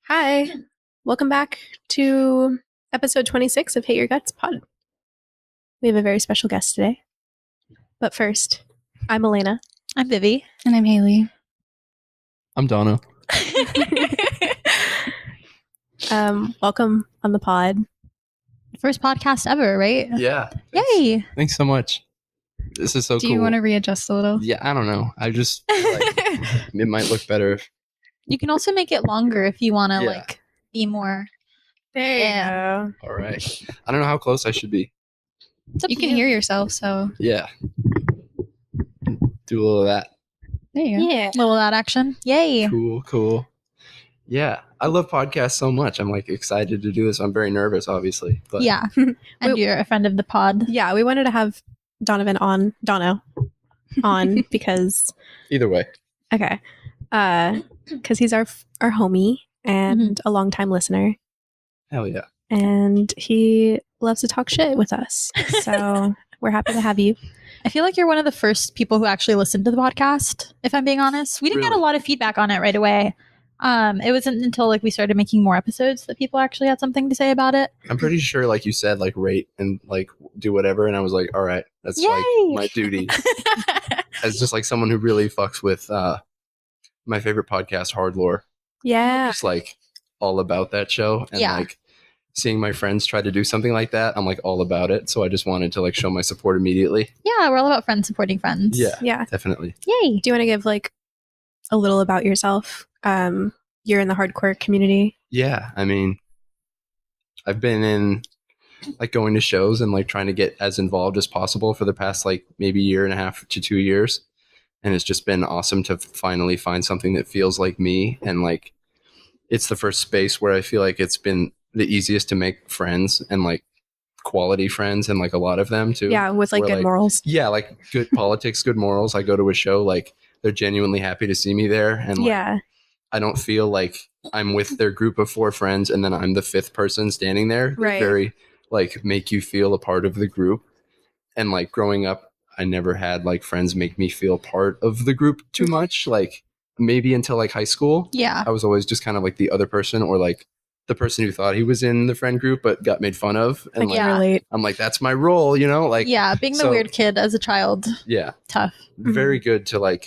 Hi, welcome back to episode 26 of Hate Your Guts Pod. We have a very special guest today. But first, I'm Elena. I'm Vivi. And I'm Haley. I'm dono. Welcome on the pod. First podcast ever, right? Yeah. Yay! Thanks so much. This is so cool. Do you want to readjust a little? Yeah, I don't know. I just feel like it might look better if... You can also make it longer if you want to, Yeah. be more. There Yeah. you go. All right. I don't know how close I should be. It's up You to can hear yourself, so Yeah. Do a little of that. there you go. Yeah. Little of that action. Yay! Cool. Yeah. I love podcasts so much. I'm excited to do this. I'm very nervous, obviously. But Yeah. And you're a friend of the pod. Yeah, we wanted to have Dono on because, either way. okay, because he's our homie and a longtime listener, Hell yeah. and he loves to talk shit with us. So we're happy to have you. I feel like you're one of the first people who actually listened to the podcast, if I'm being honest. We didn't get a Really? lot of feedback on it right away. It wasn't until we started making more episodes that people actually had something to say about it. I'm pretty sure, like you said, rate and do whatever. And I was like, all right, that's Yay! my duty as just someone who really fucks with my favorite podcast, Hard Lore. Yeah. Just all about that show. And Yeah. seeing my friends try to do something like that, I'm all about it. So I just wanted to show my support immediately. Yeah, we're all about friends supporting friends. Yeah, Yeah. definitely. Yay! Do you want to give a little about yourself? You're in the hardcore community. Yeah, I mean, I've been in going to shows and trying to get as involved as possible for the past maybe year and a half to 2 years. And it's just been awesome to finally find something that feels like me. And it's the first space where I feel like it's been the easiest to make friends and quality friends, and a lot of them too. Yeah, with Where, good morals. Yeah, good politics, good morals. I go to a show, they're genuinely happy to see me there. And Yeah. I don't feel like I'm with their group of 4 friends and then I'm the 5th person standing there. They're Right. very make you feel a part of the group. And growing up, I never had friends make me feel part of the group too much. Maybe until high school, Yeah. I was always just kind of the other person, or the person who thought he was in the friend group but got made fun of. And I can relate. I'm that's my role, Yeah, being the so- weird kid as a child, Yeah, tough. very good to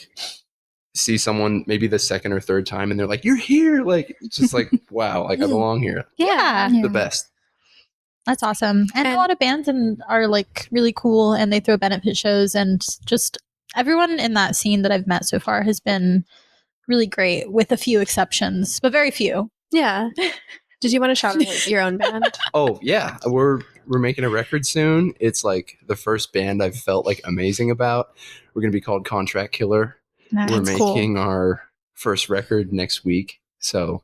see someone maybe the second or third time and they're you're here, it's just wow, I belong here. Yeah. The best. That's awesome. And a And- lot of bands are really cool, and they throw benefit shows, and just everyone in that scene that I've met so far has been really great, with a few exceptions, but very few. Yeah. Did you want to shout out your own band? Oh yeah, we're making a record soon. It's the first band I've felt amazing about. We're gonna be called Contract Killer. We're That's cool. making our first record next week, so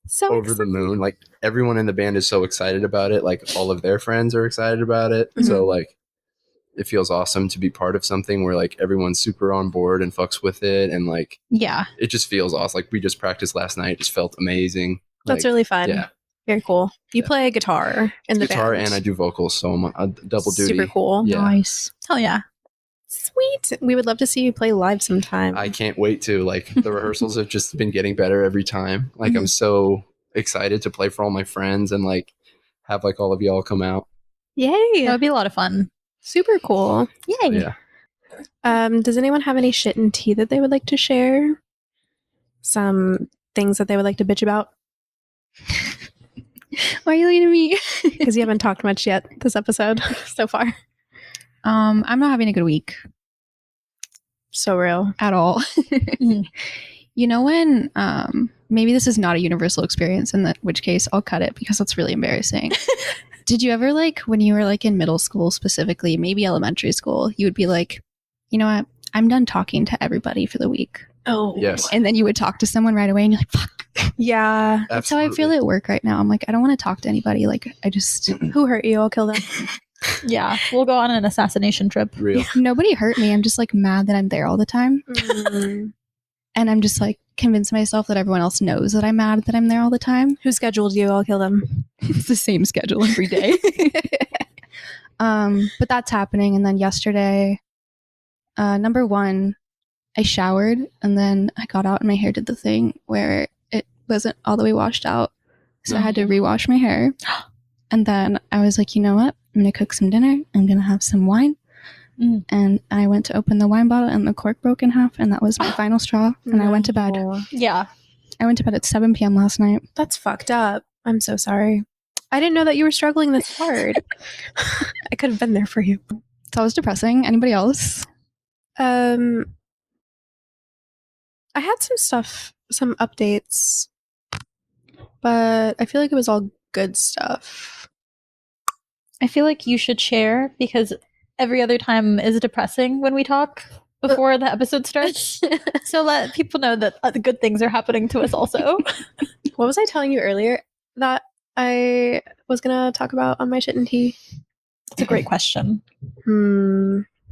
So over the moon. Everyone in the band is so excited about it. All of their friends are excited about it. Mhm. So it feels awesome to be part of something where everyone's super on board and fucks with it, and Yeah. it just feels awesome. We just practiced last night. It just felt amazing. That's really fun. yeah. Very cool. You Yeah. play guitar in the Guitar band. and I do vocals, so I'm a double duty. Super cool. Yeah. Nice. Hell yeah. Sweet. We would love to see you play live sometime. I can't wait to the rehearsals have just been getting better every time. I'm so excited to play for all my friends and have all of y'all come out. Yay. That would be a lot of fun. Super cool. Yay. Yeah. Does anyone have any shit and tea that they would like to share? Some things that they would like to bitch about? Why are you looking at me? Because you haven't talked much yet this episode so far. I'm not having a good week So real. at all. Mhm. You know when maybe this is not a universal experience, in which case I'll cut it because it's really embarrassing. Did you ever when you were in middle school specifically, maybe elementary school, you would be you know what? I'm done talking to everybody for the week. Oh. Yes. And then you would talk to someone right away and you're fuck. Yeah. That's how I feel at work right now. I'm I don't want to talk to anybody. I just, Who hurt you? I'll kill them. Yeah. We'll go on an assassination trip. Real. nobody hurt me. I'm just mad that I'm there all the time. Mm. And I'm just convince myself that everyone else knows that I'm mad that I'm there all the time. Who scheduled you? I'll kill them. It's the same schedule every day. But that's happening. And then yesterday, number one, I showered and then I got out and my hair did the thing where wasn't all the way washed out. So I had to rewash my hair. And then I was like, you know what? I'm going to cook some dinner. I'm going to have some wine. And I went to open the wine bottle and the cork broke in half. And that was my final straw. And I went to bed. Yeah. I went to bed at 7 p.m. last night. That's fucked up. I'm so sorry. I didn't know that you were struggling this hard. I could have been there for you. So it was depressing. Anybody else? I had some stuff, some updates, but I feel like it was all good stuff. I feel like you should share because every other time is depressing when we talk before the episode starts. So let people know that the good things are happening to us also. What was I telling you earlier that I was going to talk about on my shit and tea? It's a great question.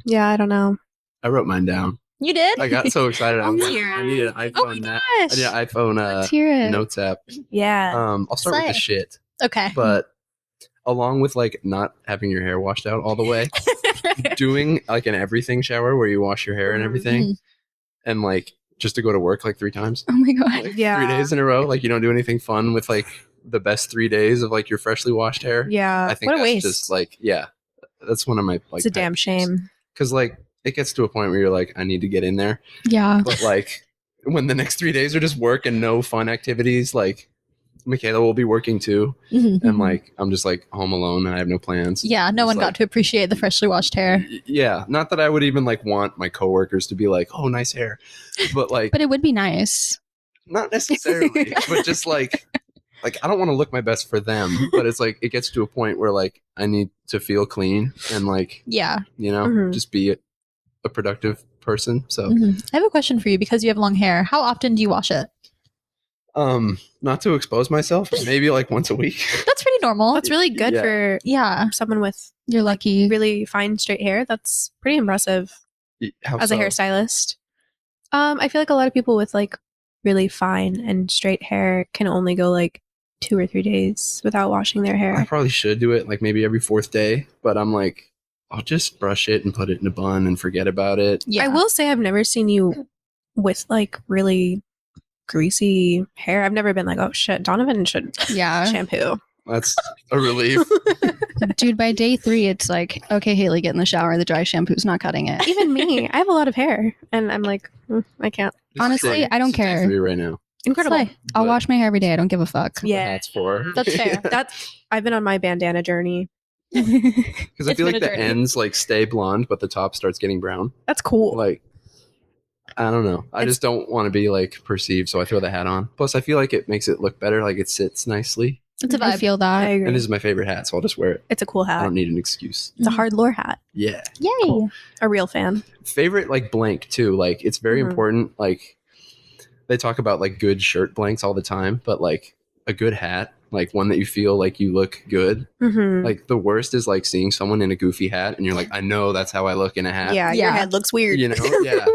Yeah, I don't know. I wrote mine down. You did? I got so excited. I Let's hear need an iPhone. Oh my gosh. I need an iPhone Let's hear it. Notes app. Yeah. I'll start with the Slay. shit. Okay. But along with like not having your hair washed out all the way, doing like an everything shower where you wash your hair and everything, and like just to go to work like 3 times, Oh my God. like Yeah. 3 days in a row. Like you don't do anything fun with like the best 3 days of like your freshly washed hair. Yeah. I think What a that's waste. just like that's one of my like. It's a damn shame. Because like it gets to a point where you're like, I need to get in there, Yeah. but like when the next 3 days are just work and no fun activities, like Michaela will be working too, and like I'm just like home alone and I have no plans. Yeah, no It's one like- got to appreciate the freshly washed hair. Yeah, not that I would even like want my coworkers to be like, "Oh, nice hair," but like But it would be nice. not necessarily, but just like I don't want to look my best for them, but it's like it gets to a point where like I need to feel clean and like Yeah. Mhm. just be a productive person. So I have a question for you because you have long hair. How often do you wash it? not to expose myself, maybe like once a week. That's pretty normal. That's really good Yeah. for Yeah. someone with You're lucky. really fine straight hair. That's pretty impressive How as so? a hairstylist. I feel like a lot of people with like really fine and straight hair can only go like 2 or 3 days without washing their I hair. probably should do it like maybe every 4th day, but I'm like, I'll just brush it and put it in a bun and forget about it. Yeah. I will say I've never seen you with like really greasy hair. I've never been like, oh shit, Donovan should Yeah. shampoo. That's a relief. Dude, by day 3, it's like, okay, Haley, get in the shower. The dry shampoo's not cutting it. Even me, I have a lot of hair, and I'm like, I can't. Honestly, I don't This is day care. 3 right now. Incredible. Slay. I'll But wash my hair every day. I don't give a fuck. Yeah. that's for. That's fair. I've been on my bandana journey. Because I It's feel been like a the journey. ends like stay blonde, but the top starts getting brown. That's cool. Like, I don't know. I just don't want to be like perceived, so I throw the hat on. Plus, I feel like it makes it look better. Like it sits nicely, It's a I vibe. feel I that. agree. and this is my favorite hat, so I'll just wear it. It's a cool I hat. don't need an excuse. It's a hard lore hat. Yeah. Yay. A real fan. Favorite like blank too. Like it's very Mhm. important. Like they talk about like good shirt blanks all the time, but like a good hat, like one that you feel like you look good. Mm-hmm. Like the worst is like seeing someone in a goofy hat and you're like, I know that's how I look in a hat. Yeah, your Yeah. head looks weird. You know? Yeah.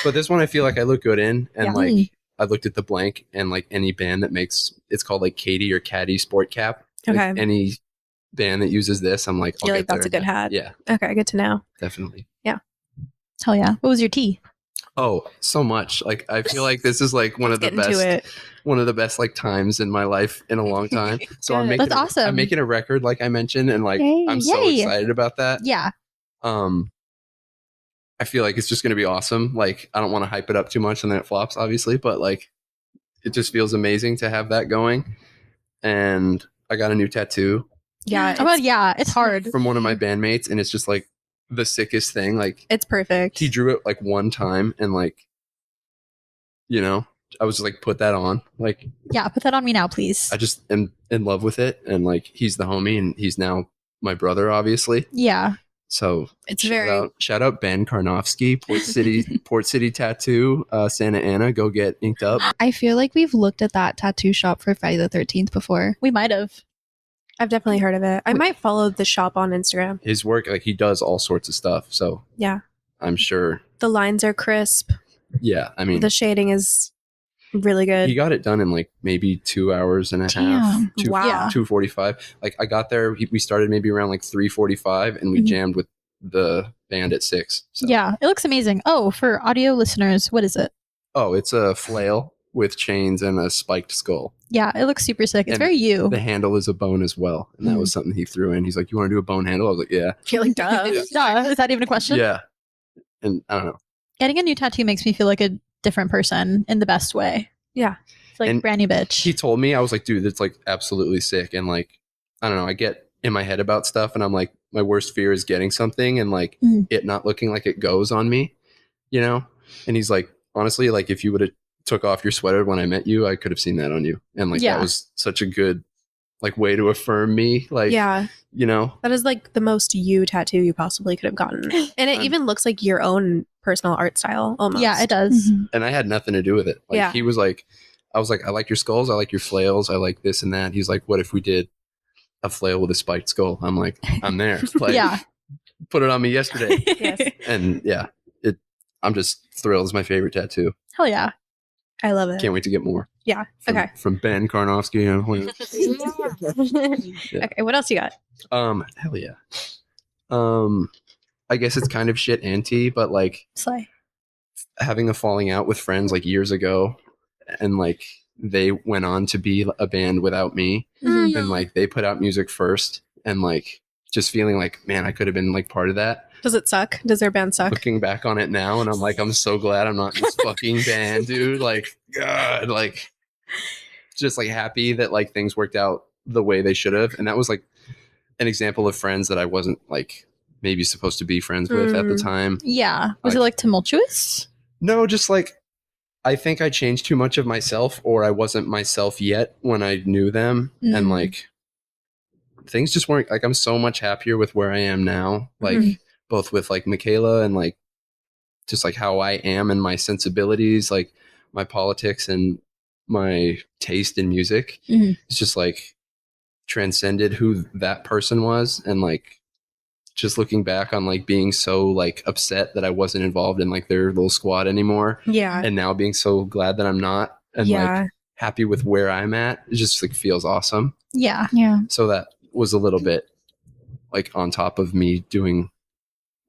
But this one I feel like I look good in, and Yeah. like I looked at the blank, and like any band that makes it's called like Katie or Caddy Sport Cap. Like, Okay. any band that uses this, I'm like, I'll You're get like, that's a their good hat. Yeah, Okay, good to know. definitely. Hell yeah. What was your tea? Oh, so much. Like I feel like this is like one of the Get into best, it. one of the best like times in my life in a long time. So I'm Good. making That's awesome. I'm making a record, like I mentioned, and like Yay. I'm so Yay. excited about that. Yeah. I feel like it's just going to be awesome. Like I don't want to hype it up too much and then it flops, obviously, but like it just feels amazing to have that going. And I got a new tattoo Yeah, Oh, well, yeah. It's hard. from one of my bandmates, and it's just like the sickest thing. Like it's perfect. he drew it like one time, and like, you know, I was just like, put that on. Like Yeah. Put that on me now, please. I just am in love with it, and like he's the homie, and he's now my brother, obviously. Yeah. So It's shout very out, shout out Ben Karnofsky, Port City Tattoo, Santa Ana. Go get inked up. I feel like we've looked at that tattoo shop for Friday the 13th before. We might have. I've definitely heard of it. I might follow the shop on Instagram. His work, like he does all sorts of stuff. So Yeah. I'm sure. The lines are crisp. Yeah, I mean, The shading is really good. he got it done in like maybe 2 hours and a half. Damn. Wow. Yeah. 2:45. Like I got there, we started maybe around like 3:45, and we Mhm. jammed with the band at 6. So. Yeah. It looks amazing. Oh, for audio listeners, what is it? Oh, it's a flail with chains and a spiked skull. Yeah, it looks super sick. It's And very you. The handle is a bone as well, and that was something he threw in. He's like, "You want to do a bone handle?" I was like, "Yeah, You're like, duh. Duh. Is that even a question? yeah." And I don't know. Getting a new tattoo makes me feel like a different person in the best way. Yeah. It's like And brand new bitch. He told me, I was like, "Dude, that's like absolutely sick." And like, I don't know. I get in my head about stuff, and I'm like, my worst fear is getting something and like it not looking like it goes on me, you know. And he's like, honestly, like if you would have took off your sweater when I met you, I could have seen that on you. And like Yeah. that was such a good like way to affirm me. Like, Yeah. you know, That is like the most you tattoo you possibly could have gotten. And it Um, even looks like your own personal art style almost. Yeah, it does. Mhm. and I had nothing to do with it. Like Yeah. he was like, I was like, I like your skulls, I like your flails, I like this and that. He's like, what if we did a flail with a spiked skull? I'm like, I'm there. Like, Yeah. put it on me yesterday. Yes. And yeah, I'm just thrilled. It's my favorite tattoo. Hell yeah. I love it. Can't wait to get more. Yeah. From, Okay. From Ben Karnofsky. Yeah. Okay. What else you got? Hell yeah. I guess it's kind of shit and tea, but like Slay. having a falling out with friends like years ago, and like they went on to be a band without me, Mhm. and like they put out music first, and like just feeling like, man, I could have been like part of that. Does it suck? Does their band suck? Looking back on it now, and I'm like, I'm so glad I'm not in this fucking band, dude. Like, God, like, just like happy that like things worked out the way they should have. And that was like an example of friends that I wasn't like maybe supposed to be friends with at the time. Yeah. Was it Like- like tumultuous? No, just like I think I changed too much of myself, or I wasn't myself yet when I knew them, and Mm. like things just weren't like, I'm so much happier with where I am now, like both with like Michaela and like just like how I am and my sensibilities, like my politics and my taste in music. Mhm. It's just like transcended who that person was, and like just looking back on like being so like upset that I wasn't involved in like their little squad anymore, Yeah. and now being so glad that I'm not, and Yeah. like happy with where I'm at. It just like feels awesome. Yeah. Yeah. So that was a little bit like on top of me doing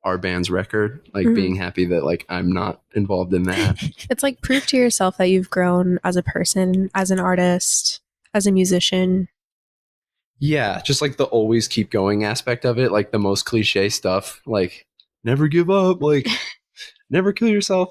our band's record, like Mhm. being happy that like I'm not involved in that. It's like proof to yourself that you've grown as a person, as an artist, as a musician. Yeah, just like the always keep going aspect of it, like the most cliche stuff, like never give up, like never kill yourself.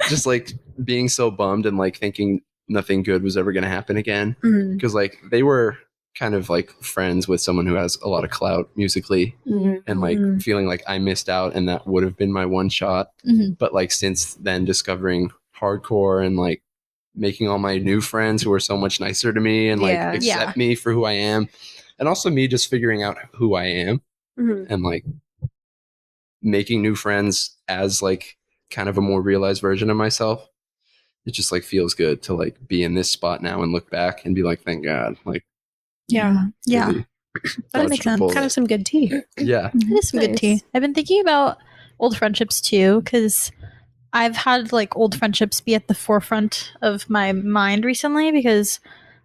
Just like being so bummed and like thinking nothing good was ever going to happen again, Mhm. because like they were kind of like friends with someone who has a lot of clout musically, and like Mhm. feeling like I missed out and that would have been my one shot. Mhm. But like since then, discovering hardcore and like making all my new friends who are so much nicer to me and like Yeah. accept me for who I am, and also me just figuring out who I am Mhm. and like making new friends as like kind of a more realized version of myself. It just like feels good to like be in this spot now and look back and be like, thank God, like Yeah. Yeah. really That dodged makes a sense. bullet. Kind of some good tea. Yeah. It is some good Nice. tea. I've been thinking about old friendships too, because I've had like old friendships be at the forefront of my mind recently, because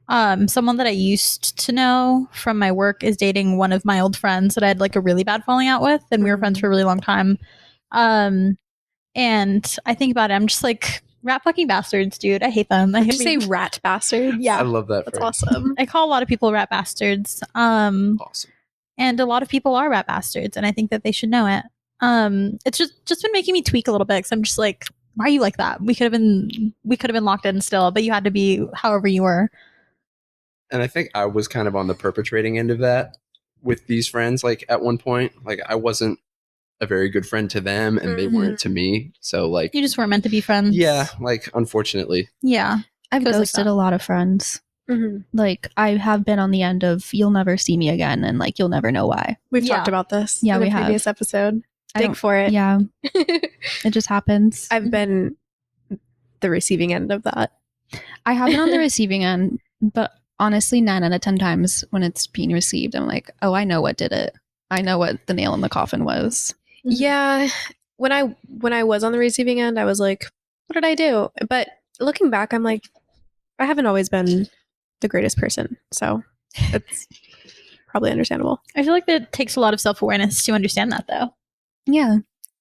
someone that I used to know from my work is dating one of my old friends that I had like a really bad falling out with, and we were friends for a really long time. And I think about it, I'm just like, rat fucking bastards, dude. I hate them. Did you say rat bastard? I yeah. love that That's phrase. awesome. I call a lot of people rat bastards. Awesome. And a lot of people are rat bastards, and I think that they should know it. It's just been making me tweak a little bit, because I'm just like, why are you like that? We could have been locked in still, but you had to be however you were. And I think I was kind of on the perpetrating end of that with these friends. Like at one point, like I wasn't a very good friend to them, and they Mhm. weren't to me. So like, You just weren't meant to be friends. yeah, like unfortunately, Yeah. I've Goes like ghosted that. a lot of friends. Mhm. Like I have been on the end of you'll never see me again, and like you'll never know why. We've Yeah. talked about this Yeah, in we a have. previous episode. I Dig don't- for it. Yeah, it just happens. I've been the receiving end of that. I have been on the receiving end, but honestly, 9 out of 10 times when it's being received, I'm like, oh, I know what did it. I know what the nail in the coffin was. Yeah. When I was on the receiving end, I was like, what did I do? But looking back, I'm like, I haven't always been the greatest person. So it's probably understandable. I feel like it takes a lot of self-awareness to understand that, though. Yeah.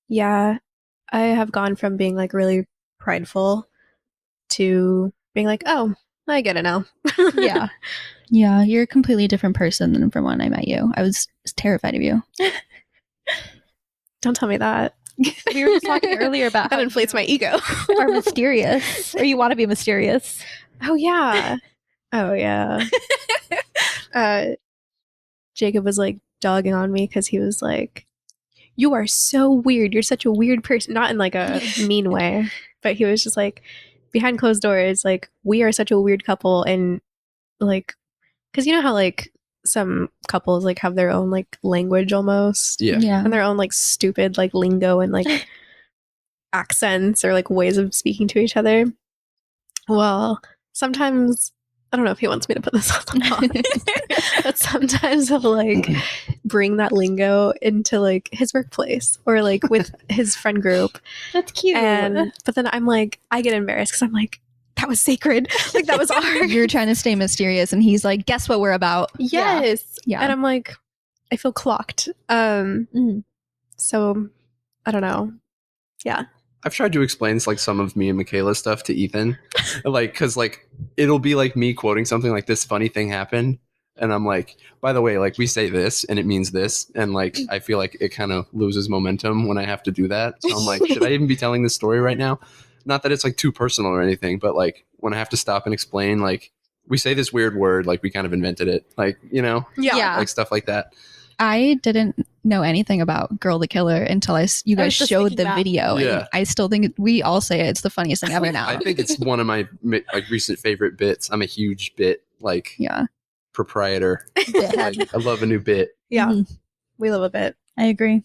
Yeah. I have gone from being like really prideful to being like, oh, I get it now. Yeah. Yeah, you're a completely different person than from when I met you. I was terrified of you. Don't tell me that. We were just talking earlier about That how inflates my ego. you are mysterious, or you want to be mysterious. Oh yeah. Oh yeah. Jacob was like dogging on me because he was like, you are so weird. You're such a weird person. Not in like a mean way, but he was just like, behind closed doors, like, we are such a weird couple. And like, because you know how like some couples like have their own like language almost, Yeah. and their own like stupid like lingo and like accents or like ways of speaking to each other. Well, sometimes I don't know if he wants me to put this on the pod, but sometimes he'll like bring that lingo into like his workplace or like with his friend group. That's cute. But then I'm like, I get embarrassed because I'm like, that was sacred. Like that was art. You're trying to stay mysterious, and he's like, guess what we're about? Yes. Yeah. And I'm like, I feel clocked. So I don't know. Yeah. I've tried to explain like some of me and Michaela's stuff to Ethan, like because like it'll be like me quoting something like this funny thing happened, and I'm like, by the way, like we say this and it means this, and like I feel like it kind of loses momentum when I have to do that. So I'm like, should I even be telling this story right now? Not that it's like too personal or anything, but like when I have to stop and explain, like we say this weird word, like we kind of invented it, like you know, Yeah. like stuff like that. I didn't know anything about Girl the Killer until you guys was just showed thinking the that. video. Yeah. And I still think we all say it's the funniest thing ever now. I think it's one of my like recent favorite bits. I'm a huge bit like Yeah. proprietor. Like, I love a new bit. Yeah. Mhm. We love a bit. I agree.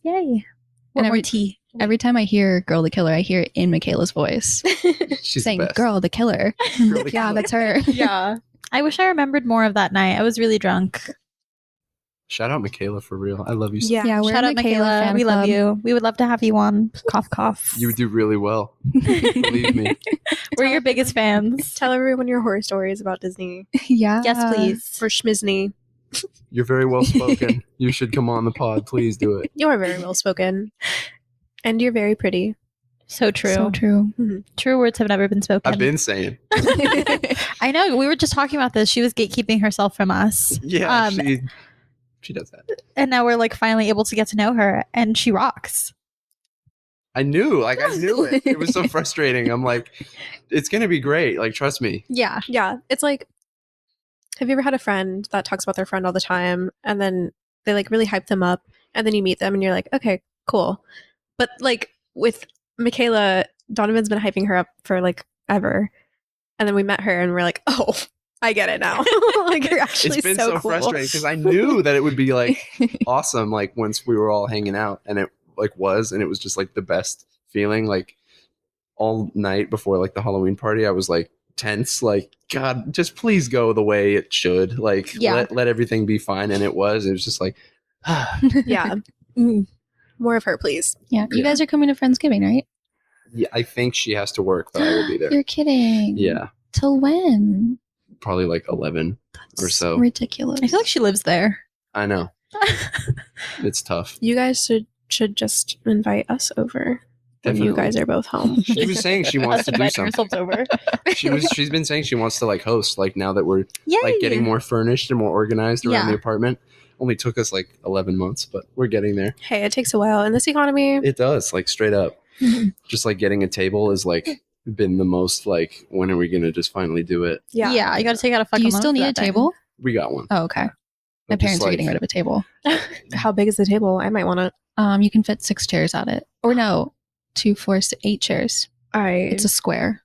Yay. What And more tea? Every time I hear Girl the Killer, I hear it in Michaela's voice She's saying, the best. Girl the Killer. Girl the Yeah, Killer. that's her. Yeah. I wish I remembered more of that night. I was really drunk. Shout out Michaela for real. I love you. So Yeah. Yeah, we're Shout a out Michaela Michaela. fan We love club. you. We would love to have you on. Cough, cough. You do really well. Believe me. We're your biggest fans. Tell everyone your horror stories about Disney Yeah. Yes, please. or Schmizney. You're very well spoken. You should come on the pod. Please do it. You are very well spoken. And you're very pretty. So true. So true. True words have never been spoken. I've been saying. I know. We were just talking about this. She was gatekeeping herself from us. Yeah, she does that. And now we're like finally able to get to know her, and she rocks. I knew it. It was so frustrating. I'm like, it's gonna be great. Like, trust me. Yeah. Yeah. It's like, have you ever had a friend that talks about their friend all the time and then they like really hype them up and then you meet them and you're like, okay, cool. But like with Michaela, Donovan's been hyping her up for like ever. And then we met her and we're like, oh, I get it now. Like you're actually It's been so cool. frustrating because I knew that it would be like awesome. Like once we were all hanging out, and it like was, and it was just like the best feeling. Like all night before like the Halloween party, I was like tense. Like God, just please go the way it should. Like Yeah. let everything be fine, and it was. It was just like. Yeah. More of her, please. Yeah. You Yeah. guys are coming to Friendsgiving, right? Yeah, I think she has to work, but I will be there. You're kidding. Yeah, Till when? probably like 11 or so. Ridiculous. I feel like she lives there. I know. It's tough. You guys should just invite us over when Definitely. you guys are both home. She was saying she wants to do Inviting something. ourselves over. She's been saying she wants to like host, like now that we're Yay. like getting more furnished and more organized around Yeah. the apartment. Only took us like 11 months, but we're getting there. Hey, it takes a while in this economy. It does, like straight up. Just like getting a table is like been the most like, when are we gonna just finally do it? Yeah. Yeah. You got to take out a Do fucking you loan still for need a that thing. table? We got one. Oh, okay. My But just, parents are like, getting rid of a table. How big is the table? I might want to. You can fit 6 chairs at it. Or no, 2, 4, 8 chairs. It's a square.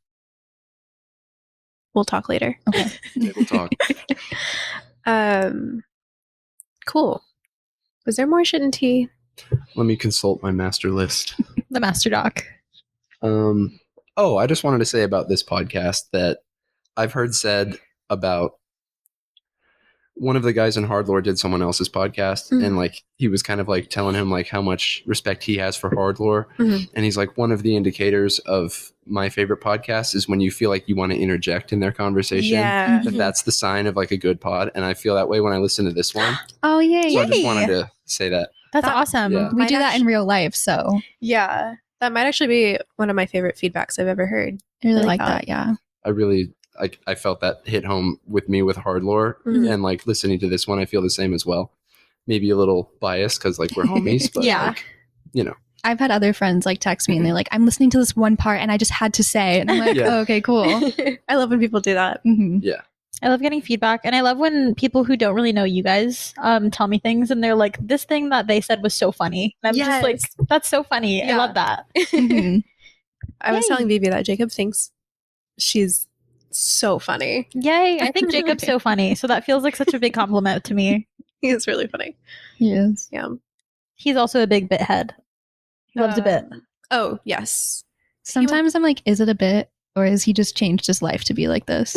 We'll talk later. Okay. table talk. Cool. Was there more shit and tea? Let me consult my master list. The master doc. Oh, I just wanted to say about this podcast that I've heard said about one of the guys in Hardlore did someone else's podcast, Mhm. and like he was kind of like telling him like how much respect he has for Hardlore, Mhm. and he's like, one of the indicators of my favorite podcast is when you feel like you want to interject in their conversation. Yeah. That's the sign of like a good pod, and I feel that way when I listen to this one. Oh, yay. So I just Yay. wanted to say that. That's That- awesome. Yeah. We Might do that in actu- real life, so Yeah. That might actually be one of my favorite feedbacks I've ever heard. I really like like that. Yeah. I really I felt that hit home with me with Hard Lore, Mhm. and like listening to this one, I feel the same as well. Maybe a little biased because like we're homies, but Yeah. like, you know, I've had other friends like text me and they're like, I'm listening to this one part and I just had to say it. And I'm like, Yeah. oh, okay, cool. I love when people do that. hmm I love getting feedback, and I love when people who don't really know you guys tell me things, and they're like, "This thing that they said was so funny." And I'm just like, Yes. "That's so funny! I Yeah. love that." hmm I was Yay. telling Vivi that Jacob thinks she's so funny. Yay! I think Jacob's so funny, so that feels like such a big compliment to me. He's really funny. Yes. Yeah. He's also a big bit head. He loves a bit. Oh, yes. Sometimes I'm like, is it a bit? Or has he just changed his life to be like this?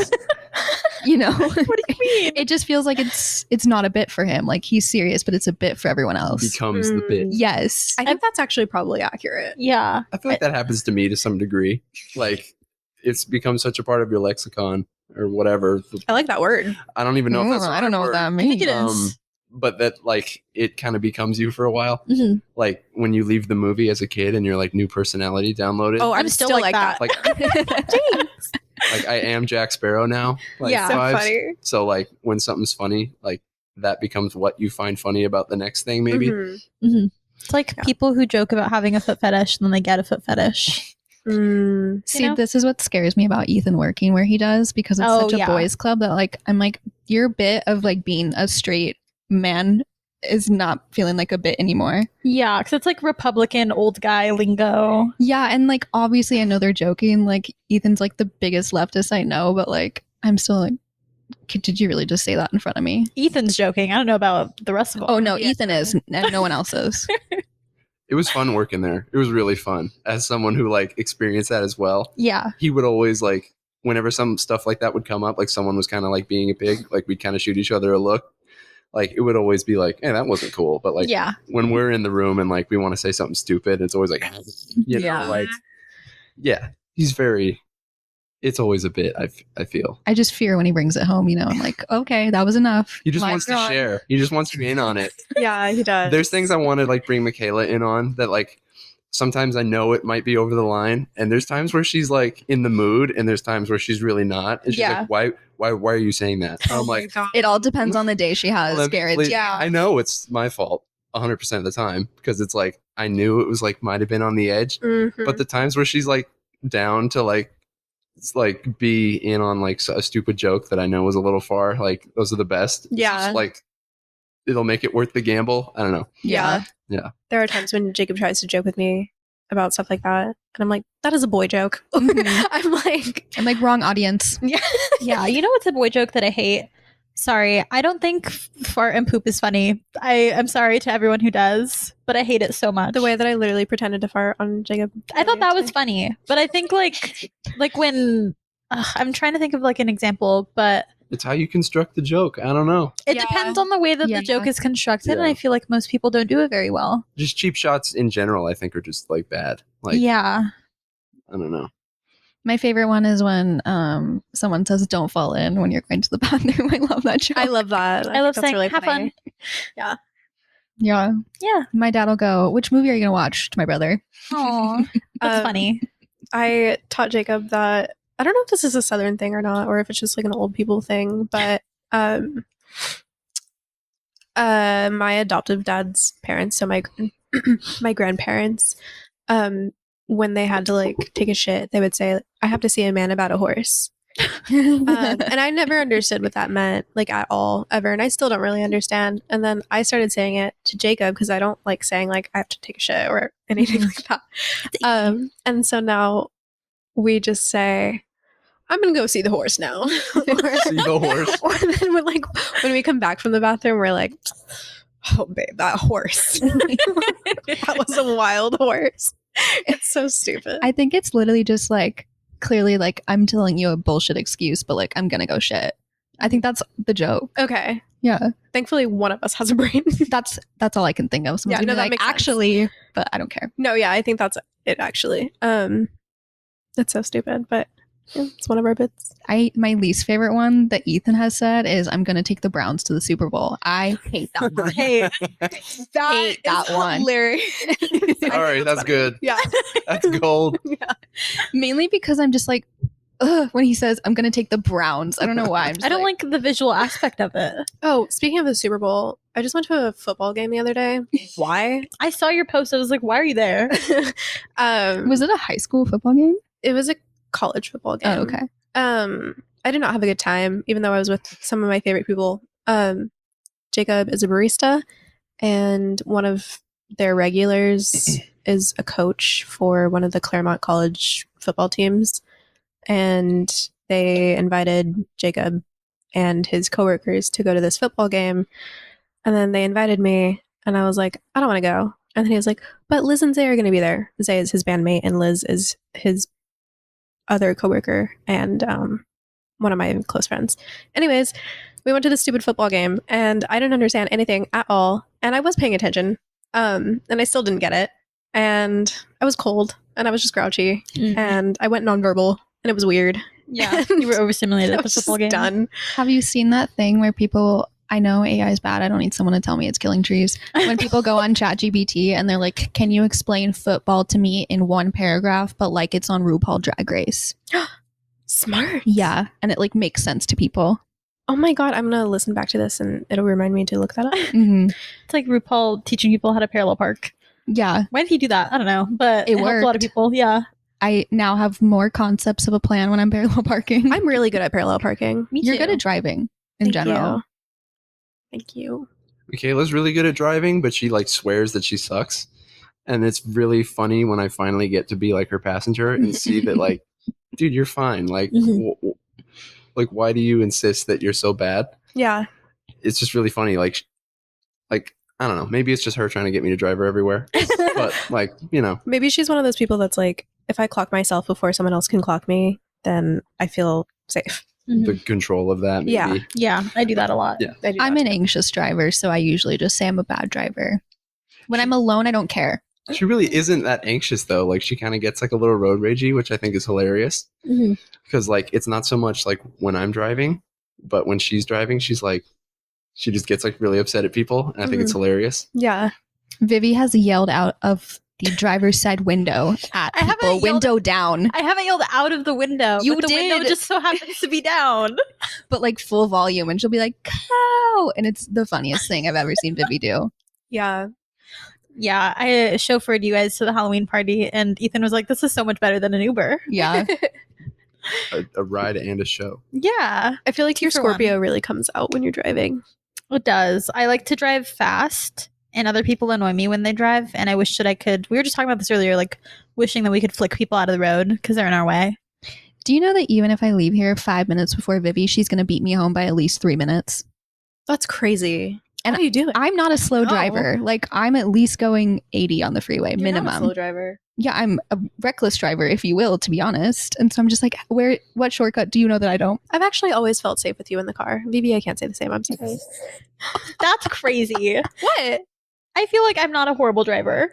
You know? What do you mean? It just feels like it's not a bit for him. Like he's serious, but it's a bit for everyone else. becomes the bit. Yes. I think that's actually probably accurate. Yeah. I feel like that happens to me to some degree. Like it's become such a part of your lexicon or whatever. I like that word. I don't even know if that's. I don't know what that I means. think it is. But that like it kind of becomes you for a while. Mhm. Like when you leave the movie as a kid and you're like new personality downloaded. Oh, I'm I'm still still like like that. like like I am Jack Sparrow now. Like Yeah. So vibes. funny. So like when something's funny, like that becomes what you find funny about the next thing. Maybe Mhm. It's like Yeah. people who joke about having a foot fetish and then they get a foot fetish. See, know? this is what scares me about Ethan working where he does, because it's Oh, such a yeah. boys club that like I'm like, your bit of like being a straight man is not feeling like a bit anymore. Yeah, because it's like Republican old guy lingo. Yeah, and like obviously I know they're joking. Like Ethan's like the biggest leftist I know, but like I'm still like, did you really just say that in front of me? Ethan's joking. I don't know about the rest of them. Oh no, Yeah. Ethan is, and no one else is. it was fun working there. It was really fun. As someone who like experienced that as well, Yeah. he would always like whenever some stuff like that would come up, like someone was kind of like being a pig, like we'd kind of shoot each other a look. Like it would always be like, hey, that wasn't cool. But like Yeah. when we're in the room and like we want to say something stupid, it's always like, you know, Yeah. like, yeah, he's very, it's always a bit, I feel. I just fear when he brings it home, you know. I'm like, okay, that was enough. He just My wants God. to share. He just wants to be in on it. Yeah, he does. There's things I want to like bring Michaela in on that like sometimes I know it might be over the line, and there's times where she's like in the mood, and there's times where she's really not. And she's Yeah. like, why are you saying that? And I'm like, God. It all depends on the day she has, let me Garrett. please- Yeah. I know it's my fault 100% of the time because it's like I knew it was like might have been on the edge, Mhm. but the times where she's like down to like it's like be in on like a stupid joke that I know was a little far, like those are the best. It's Yeah. just, like it'll make it worth the gamble. I don't know. Yeah. Yeah. There are times when Jacob tries to joke with me about stuff like that. And I'm like, that is a boy joke. Mhm. I'm like, I'm like, wrong audience. Yeah. You know what's a boy joke that I hate? Sorry. I don't think fart and poop is funny. I'm sorry to everyone who does, but I hate it so much. the way that I literally pretended to fart on Jacob. I thought that was today. funny, but I think like when I'm trying to think of like an example, but It's how you construct the joke. I don't know. it Yeah. depends on the way that Yeah. the joke is constructed, and Yeah. I feel like most people don't do it very well. Just cheap shots in general, I think, are just like bad. Like Yeah. I don't know. My favorite one is when someone says "Don't fall in" when you're going to the bathroom. I love that joke. I love that. I love think that's saying, "Have fun." Yeah. Yeah. My dad will go, "Which movie are you gonna watch?" to my brother. Aw. That's funny. I taught Jacob that I don't know if this is a Southern thing or not, or if it's just like an old people thing, but my adoptive dad's parents, so my my grandparents, when they had to like take a shit, they would say, "I have to see a man about a horse." And I never understood what that meant, like at all, ever, and I still don't really understand. And then I started saying it to Jacob because I don't like saying like I have to take a shit or anything like that. And so now we just say, "I'm gonna go see the horse now." See the horse. Or then when we come back from the bathroom, we're like, "Oh babe, that horse. That was a wild horse." It's so stupid. I think it's literally just like clearly like I'm telling you a bullshit excuse, but like I'm gonna go shit. I think that's the joke. Okay. Yeah, Thankfully, one of us has a brain. that's all I can think of. Someone's Yeah, gonna no, be that like, makes sense. actually, but I don't care. No, yeah, I think that's it actually. It's so stupid, but Yeah, it's one of our bits. My least favorite one that Ethan has said is I'm gonna take the Browns to the Super Bowl. I hate that one. Hey, Hate that one. hilarious. All right, that's good. Yeah. That's gold. Mainly because I'm just like, ugh, when he says I'm gonna take the Browns. I don't know why. I'm just I don't like the visual aspect of it. Oh, speaking of the Super Bowl, I just went to a football game the other day. Why? I saw your post. I was like, why are you there? Was it a high school football game? It was a college football game. Oh, okay. I did not have a good time, even though I was with some of my favorite people. Jacob is a barista, and one of their regulars is a coach for one of the Claremont College football teams. And they invited Jacob and his coworkers to go to this football game. And then they invited me, and I was like, I don't want to go. And then he was like, but Liz and Zay are going to be there. Zay is his bandmate, and Liz is his other coworker and one of my close friends. Anyways, we went to the stupid football game, and I didn't understand anything at all. And I was paying attention, and I still didn't get it. And I was cold, and I was just grouchy, and I went nonverbal, and it was weird. Yeah, you were overstimulated I at the was football just game. done. Have you seen that thing where people? I know AI is bad. I don't need someone to tell me it's killing trees. When people go on ChatGPT and they're like, "Can you explain football to me in one paragraph?" But like it's on RuPaul Drag Race. Smart. Yeah, and it like makes sense to people. Oh my god, I'm gonna listen back to this, and it'll remind me to look that up. hmm It's like RuPaul teaching people how to parallel park. Yeah, Why did he do that? I don't know, but It it helped a lot of worked. people. Yeah, I now have more concepts of a plan when I'm parallel parking. I'm really good at parallel parking. me You're too. good at driving in Thank general. you. Thank you. Michaela's really good at driving, but she like swears that she sucks. And it's really funny when I finally get to be like her passenger and see that like, dude, you're fine. Like, like why do you insist that you're so bad? Yeah. It's just really funny. Like I don't know. Maybe it's just her trying to get me to drive her everywhere. But like, you know, Maybe she's one of those people that's like, if I clock myself before someone else can clock me, then I feel safe. Mhm. the control of that. Maybe. Yeah. Yeah, I do that a lot. Yeah. I do I'm that an too. anxious driver, so I usually just say I'm a bad driver. When I'm alone, I don't care. She really isn't that anxious though. Like she kind of gets like a little road ragey, which I think is hilarious. Mhm. Because like it's not so much like when I'm driving, but when she's driving, she's like she just gets like really upset at people, and I think it's hilarious. Yeah. Vivi has yelled out of the driver's side window at I haven't people, yelled- window down, I haven't yelled out of the window. You but the window did. just so happens to be down. but like full volume, and she'll be like, "Cow!" And it's the funniest thing I've ever seen Vivi do. Yeah. Yeah, I chauffeured you guys to the Halloween party, and Ethan was like, "This is so much better than an Uber." Yeah, A ride and a show. Yeah, I feel like your for one. Scorpio really comes out when you're driving. it does. I like to drive fast, and other people annoy me when they drive. And I wish that I could. We were just talking about this earlier, like wishing that we could flick people out of the road because they're in our way. do you know that even if I leave here 5 minutes before Vivi, she's gonna beat me home by at least 3 minutes? That's crazy. And How do you do it? I'm not a slow No. driver. Like I'm at least going 80 on the freeway You're minimum. not a slow driver. Yeah, I'm a reckless driver, if you will, to be honest. And so I'm just like, what shortcut do you know that I don't? I've actually always felt safe with you in the car. Vivi, I can't say the same. I'm sorry. That's crazy. What? I feel like I'm not a horrible driver.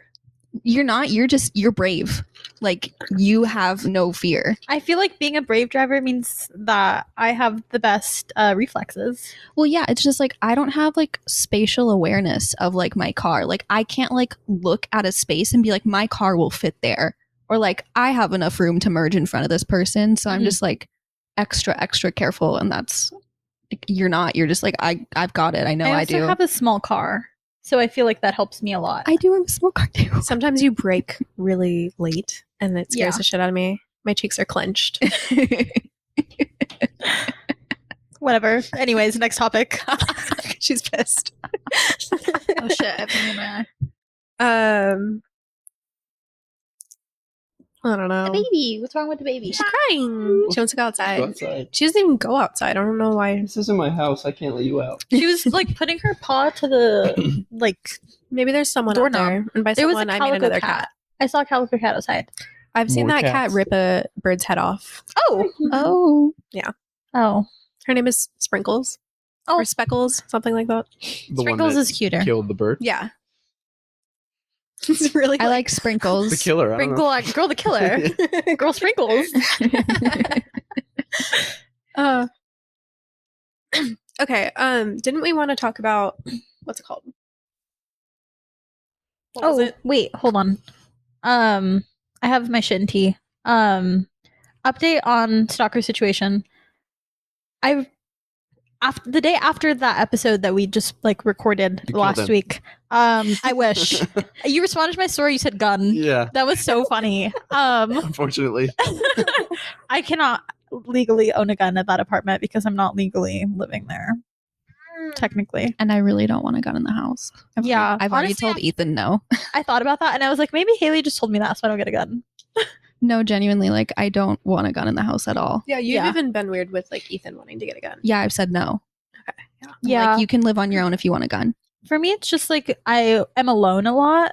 You're not. You're brave. Like you have no fear. I feel like being a brave driver means that I have the best reflexes. Well, yeah, it's just like I don't have like spatial awareness of like my car. Like I can't like look at a space and be like my car will fit there, or like I have enough room to merge in front of this person. So I'm Mhm. just like extra careful, and that's like, you're not. You're just like I've got it. I know I also do. have a small car, so I feel like that helps me a lot. I do have a small car too. Sometimes you brake really late, and it scares Yeah. the shit out of me. My cheeks are clenched. Whatever. Anyways, next topic. She's pissed. Oh shit! I have something in my eye. I don't know. baby. What's wrong with the baby? She's crying. She wants to go outside. outside. She doesn't even go outside. I don't know why. This isn't my house. I can't let you out. She was like putting her paw to the like. Maybe there's someone out Doorknob. there. And by There was someone, a I mean calico another cat. cat. I saw a calico cat outside. I've seen More that cat cats. rip a bird's head off. Oh. Oh, Oh. Her name is Sprinkles. Oh. Or Speckles, something like that. The Sprinkles one that is cuter. killed the bird. Yeah. It's really I like sprinkles. The killer. I don't know. Sprinkle, girl, the killer. Girl, Sprinkles. Uh, okay. Didn't we want to talk about what's it called? What was it? Wait, hold on. I have my shit and tea. Update on stalker situation. I after the day after that episode that we just like recorded You killed last him. week. I wish you responded to my story. You said gun. Yeah, That was so funny. unfortunately. I cannot legally own a gun at that apartment because I'm not legally living there. Technically. And I really don't want a gun in the house. I've already Honestly, told Ethan no. I thought about that and I was like, maybe Haley just told me that so I don't get a gun. No, genuinely, like I don't want a gun in the house at all. Yeah, you've Yeah. even been weird with like Ethan wanting to get a gun. Yeah, I've said no. Okay. Yeah. Yeah. Like you can live on your own if you want a gun. For me, it's just like I am alone a lot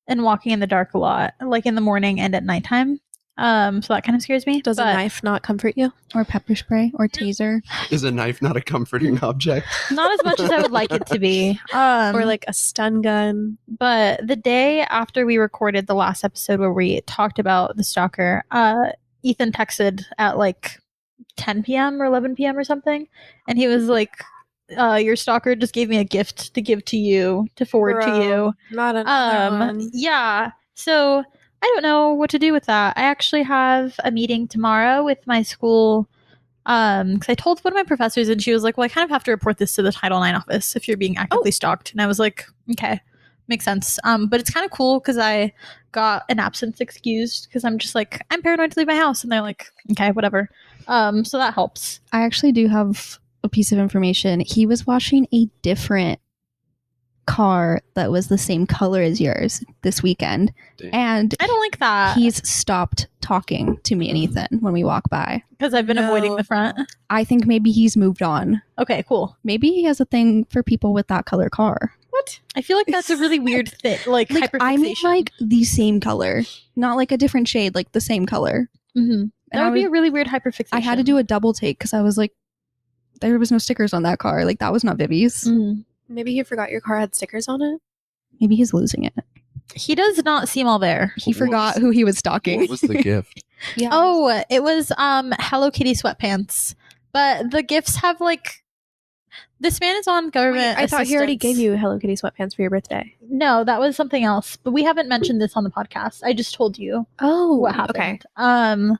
and walking in the dark a lot, like in the morning and at nighttime. So that kind of scares me. Does a but knife not comfort you? Or pepper spray or taser. Is a knife not a comforting object? not as much as I would like it to be. Or like a stun gun? But the day after we recorded the last episode where we talked about the stalker, Ethan texted at like 10 p.m. or 11 p.m. or something, and he was like, "Your stalker just gave me a gift to give to you to forward to you." Not another one. Yeah. So I don't know what to do with that. I actually have a meeting tomorrow with my school. Because I told one of my professors and she was like, well, I kind of have to report this to the Title IX office if you're being actively stalked. And I was like, okay, makes sense. But it's kind of cool because I got an absence excused because I'm just like, I'm paranoid to leave my house. And they're like, okay, whatever. So that helps. I actually do have a piece of information. He was washing a different car that was the same color as yours this weekend. Damn. And I don't like that he's stopped talking to me and Ethan when we walk by. because I've been No. avoiding the front. I think maybe he's moved on. Okay, cool. Maybe he has a thing for people with that color car. What? I feel like that's a really weird thing. Like I mean, hyperfixation. like the same color, not like a different shade, like the same color. Mhm. That And would be a really weird hyperfixation. I had to do a double take because I was like, there was no stickers on that car. Like that was not Vivi's. Mhm. Maybe you forgot your car had stickers on it? Maybe he's losing it. He does not seem all there. He What forgot was- who he was stalking. What was the gift? Yeah. Oh, it was Hello Kitty sweatpants. But the gifts have like this man is on government. Wait, I thought he already assistance. gave you Hello Kitty sweatpants for your birthday. No, that was something else. But we haven't mentioned this on the podcast. I just told you Oh, what happened. Okay.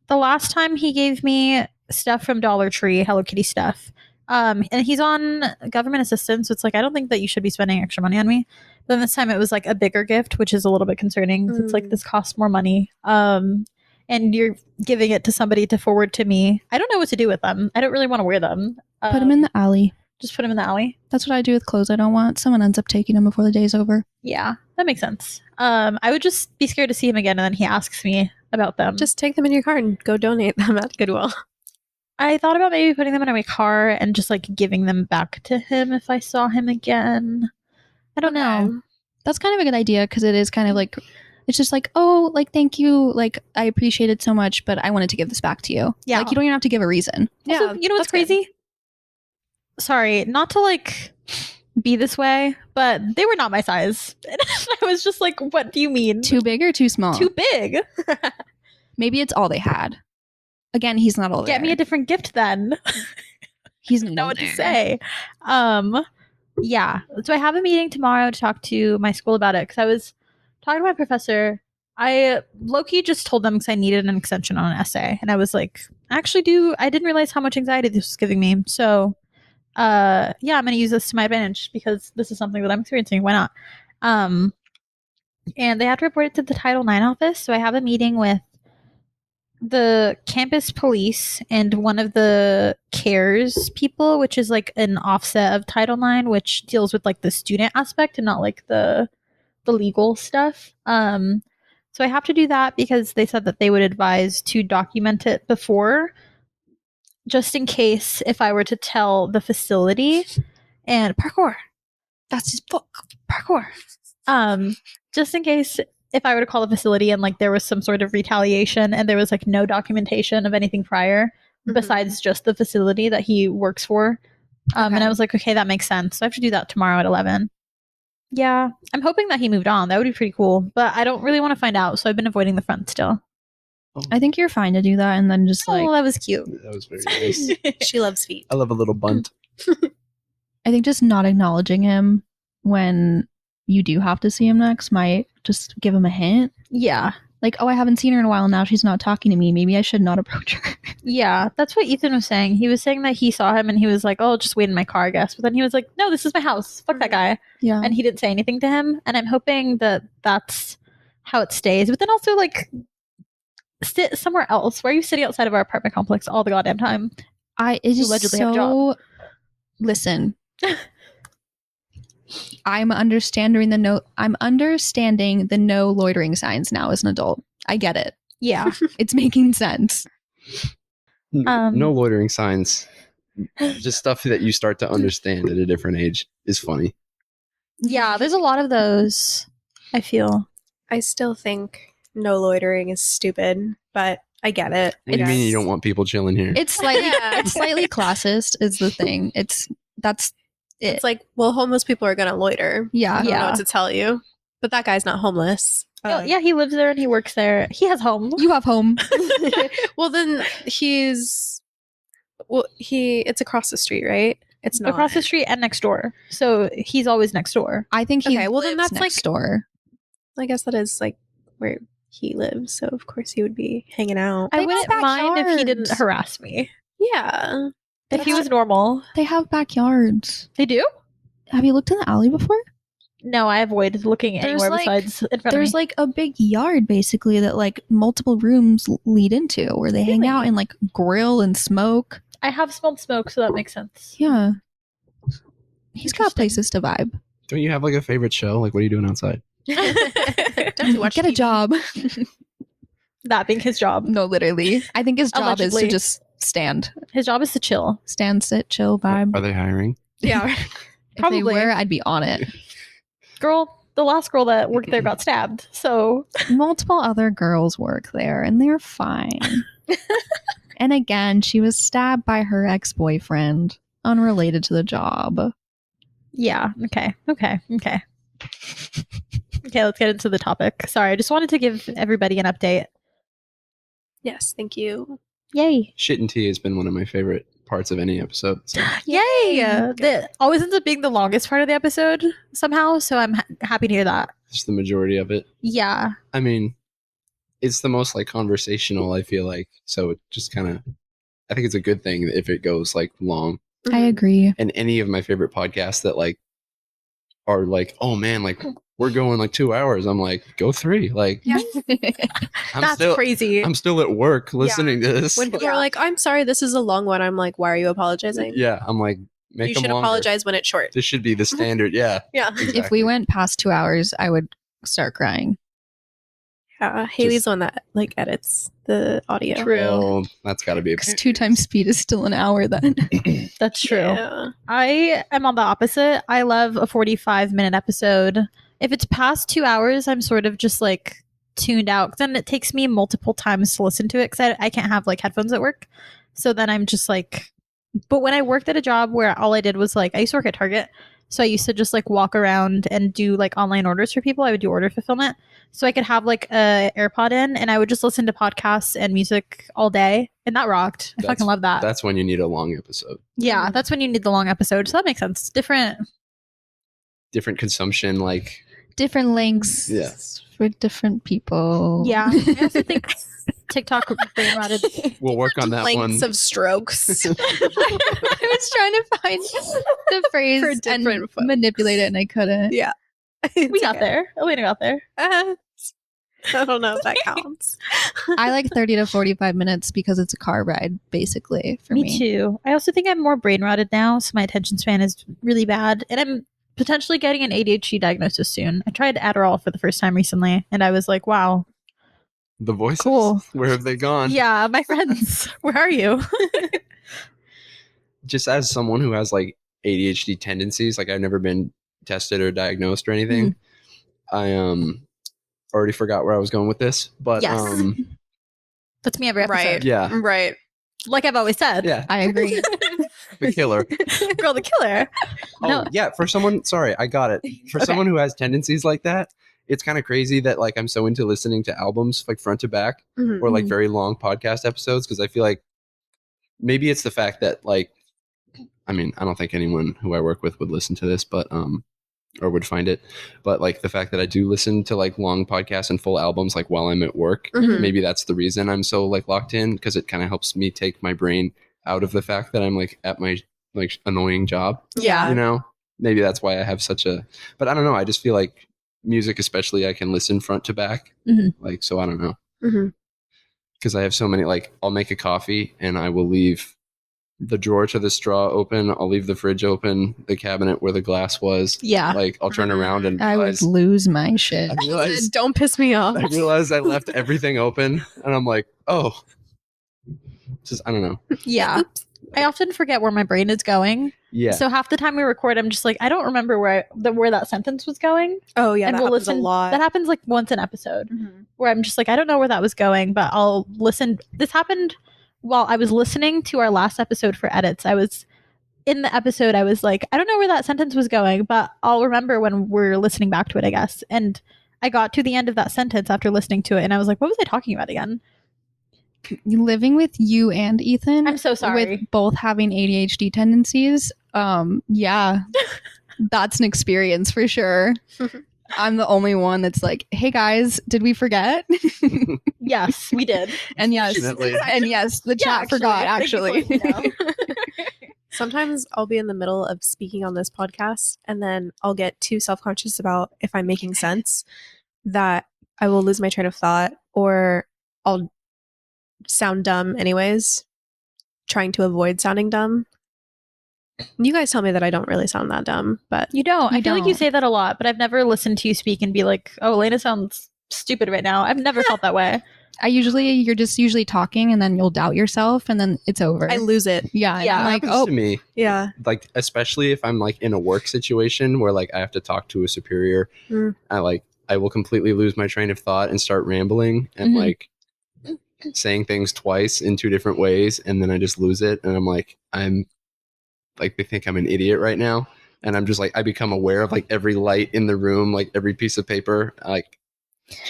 The last time he gave me stuff from Dollar Tree, Hello Kitty stuff. And he's on government assistance, so it's like I don't think that you should be spending extra money on me. Then this time it was like a bigger gift, which is a little bit concerning. 'Cause It's like this costs more money. And you're giving it to somebody to forward to me. I don't know what to do with them. I don't really want to wear them. Put him in the alley. Just put them in the alley. That's what I do with clothes I don't want. Someone ends up taking them before the day's over. Yeah, that makes sense. I would just be scared to see him again, and then he asks me about them. Just take them in your car and go donate them at Goodwill. I thought about maybe putting them in my car and just like giving them back to him if I saw him again. I don't know. That's kind of a good idea because it is kind of like, it's just like, oh, like, thank you. Like, I appreciate it so much, but I wanted to give this back to you. Yeah. Like, you don't even have to give a reason. Also, you know what's that's good. crazy? Sorry, not to like be this way, but they were not my size. And I was just like, what do you mean? Too big or too small? Too big. Maybe it's all they had. Again, he's not all there. Get me a different gift then. He's I don't no know what to there. say. Yeah. So I have a meeting tomorrow to talk to my school about it because I was talking to my professor. I low-key just told them because I needed an extension on an essay. And I was like, I didn't realize how much anxiety this was giving me. So yeah, I'm going to use this to my advantage because this is something that I'm experiencing. Why not? And they have to report it to the Title IX office. So I have a meeting with the campus police and one of the CARES people, which is like an offset of Title IX, which deals with like the student aspect and not like the legal stuff. So I have to do that because they said that they would advise to document it before, just in case if I were to tell the facility and parkour. That's his book. Parkour. Just in case if I were to call the facility and like there was some sort of retaliation and there was like no documentation of anything prior besides just the facility that he works for. And I was like, okay, that makes sense. So I have to do that tomorrow at 11. Yeah, I'm hoping that he moved on. That would be pretty cool. But I don't really want to find out, so I've been avoiding the front still. I think you're fine to do that, and then just like Oh, that was cute. That was very nice. She loves feet. I love a little bunt. I think just not acknowledging him when you do have to see him next might just give him a hint. Yeah. Like, oh, I haven't seen her in a while now. She's not talking to me. Maybe I should not approach her. Yeah, that's what Ethan was saying. He was saying that he saw him and he was like, oh, I'll just wait in my car, I guess. But then he was like, no, this is my house. Fuck that guy. Yeah. And he didn't say anything to him. And I'm hoping that that's how it stays. But then also, like, sit somewhere else. Why are you sitting outside of our apartment complex all the goddamn time? It's just allegedly have a job. Listen. I'm understanding the no loitering signs now as an adult. I get it. Yeah. It's making sense. No loitering signs. Just stuff that you start to understand at a different age is funny. Yeah, there's a lot of those, I feel. I still think no loitering is stupid, but I get it. What do you mean you don't want people chilling here? It's slightly Yeah. it's slightly classist is the thing. That's it. It's like, well, homeless people are gonna loiter. Yeah. I don't know Yeah. what to tell you, but that guy's not homeless. Yeah, he lives there and he works there. He has home. You have home. Well, then it's across the street, right? It's not Across the street and next door. So he's always next door. I think he Okay, well, then lives that's next like- door. I guess that is like where he lives, so of course he would be hanging out. I They wouldn't have mind if he didn't backyards. harass me. Yeah. If he was normal. They have backyards. They do? Have you looked in the alley before? No, I avoid looking There's, anywhere like- besides in front There's of me. like a big yard basically that like multiple rooms lead into where they hang Really? out and like grill and smoke. I have smelled smoke, so that makes sense. Yeah. He's got Interesting. places to vibe. Don't you have like a favorite show? Like, what are you doing outside? Don't you watch Get a TV? job. That being his job. No, literally. I think his job is to Allegedly. just stand. His job is to chill. Stand, sit, chill, vibe. Are they hiring? Yeah. If they Probably. were, I'd be on it. Girl, the last girl that worked there got stabbed. So Multiple other girls work there and they're fine. And again, she was stabbed by her ex-boyfriend, unrelated to the job. yeah. Okay. Okay, let's get into the topic. Sorry, I just wanted to give everybody an update. Yes, thank you. Yay. Shit and tea has been one of my favorite parts of any episode. So. Yay! That always ends up being the longest part of the episode somehow, so I'm happy to hear that. Just the majority of it. Yeah. I mean, it's the most like conversational, I feel like. So it just kind of, I think it's a good thing if it goes like long. I agree. And any of my favorite podcasts that like are like, oh man, like we're going like 2 hours. I'm like, go 3. Like, Yeah. That's crazy. I'm still at work listening to this. When people are like, I'm sorry, this is a long one, I'm like, why are you apologizing? Yeah, I'm like, make You them should longer. apologize when it's short. This should be the standard. Yeah. Yeah. If exactly. we went past 2 hours, I would start crying. Yeah. Haley's the one that like edits the audio. True. Oh, that's got to be a Because 2 times speed is still an hour then. That's true. Yeah. I am on the opposite. I love a 45-minute episode. If it's past 2 hours, I'm sort of just like tuned out. 'Cause then it takes me multiple times to listen to it because I can't have like headphones at work. So then I'm just like, but when I worked at a job where all I did was like, I used to work at Target. So I used to just like walk around and do like online orders for people. I would do order fulfillment. So I could have like a AirPod in and I would just listen to podcasts and music all day. And that rocked. I That's- fucking love that. That's when you need a long episode. Yeah, that's when you need the long episode. So that makes sense. Different. Different consumption, like Different lengths Yeah. for different people. Yeah. I also think TikTok brain rotted. we'll work on that Lengths one. of strokes. I was trying to find the phrase For and different folks. manipulate it and I couldn't. Yeah. We got there. Elena got there. I don't know if that counts. I like 30 to 45 minutes because it's a car ride, basically, for me. Me too. I also think I'm more brain rotted now, so my attention span is really bad. And I'm potentially getting an ADHD diagnosis soon. I tried Adderall for the first time recently, and I was like, wow. The voices. Cool. Where have they gone? Yeah, my friends, where are you? Just as someone who has like ADHD tendencies, like I've never been tested or diagnosed or anything. I already forgot where I was going with this, but Yes. That's me every episode. Right. yeah, Right. Like I've always said. yeah, I agree. the killer. Girl, the killer. Oh No. yeah, for someone, sorry, I got it. For Okay. someone who has tendencies like that, it's kind of crazy that like I'm so into listening to albums like front to back Mhm. or like very long podcast episodes, because I feel like maybe it's the fact that like, I mean, I don't think anyone who I work with would listen to this, but or would find it, but like the fact that I do listen to like long podcasts and full albums like while I'm at work, Mhm. maybe that's the reason I'm so like locked in, because it kind of helps me take my brain out of the fact that I'm like at my like annoying job. Yeah. You know, maybe that's why I have such a, but I don't know, I just feel like music especially I can listen front to back. Mhm. Like, so I don't know, Mhm. because I have so many, like I'll make a coffee and I will leave the drawer to the straw open, I'll leave the fridge open, the cabinet where the glass was, Yeah. like I'll turn around and I would realize, lose my shit. I realize Don't piss me off. I realized I left everything open, and I'm like, oh, just I don't know. Yeah. I often forget where my brain is going. Yeah, So half the time we record, I'm just like, I don't remember where that sentence was going. Oh yeah, and that we'll happens listen. a lot. That happens like once an episode, Mhm. where I'm just like, I don't know where that was going, but I'll listen. This happened while I was listening to our last episode for edits. I was in the episode. I was like, I don't know where that sentence was going, but I'll remember when we're listening back to it, I guess. And I got to the end of that sentence after listening to it, and I was like, what was I talking about again? Living with you and Ethan, I'm so sorry. with both having ADHD tendencies, yeah, that's an experience for sure. I'm the only one that's like, hey guys, did we forget? Yes, we did. And yes, Fortunately. and yes, the chat forgot actually. Thank you for letting me know. Sometimes I'll be in the middle of speaking on this podcast and then I'll get too self-conscious about if I'm making sense that I will lose my train of thought, or I'll sound dumb anyways, trying to avoid sounding dumb. You guys tell me that I don't really sound that dumb, but You don't. You I feel like you don't. say that a lot, but I've never listened to you speak and be like, oh, Elena sounds stupid right now. I've never felt that way. You're just usually talking and then you'll doubt yourself and then it's over. I lose it. yeah, and Yeah. I'm like, happens oh, to me, Yeah. like especially if I'm like in a work situation where like I have to talk to a superior, Mm. I will completely lose my train of thought and start rambling and Mhm. like saying things twice in two different ways, and then I just lose it, and I'm like they think I'm an idiot right now, and I'm just like I become aware of like every light in the room, like every piece of paper, like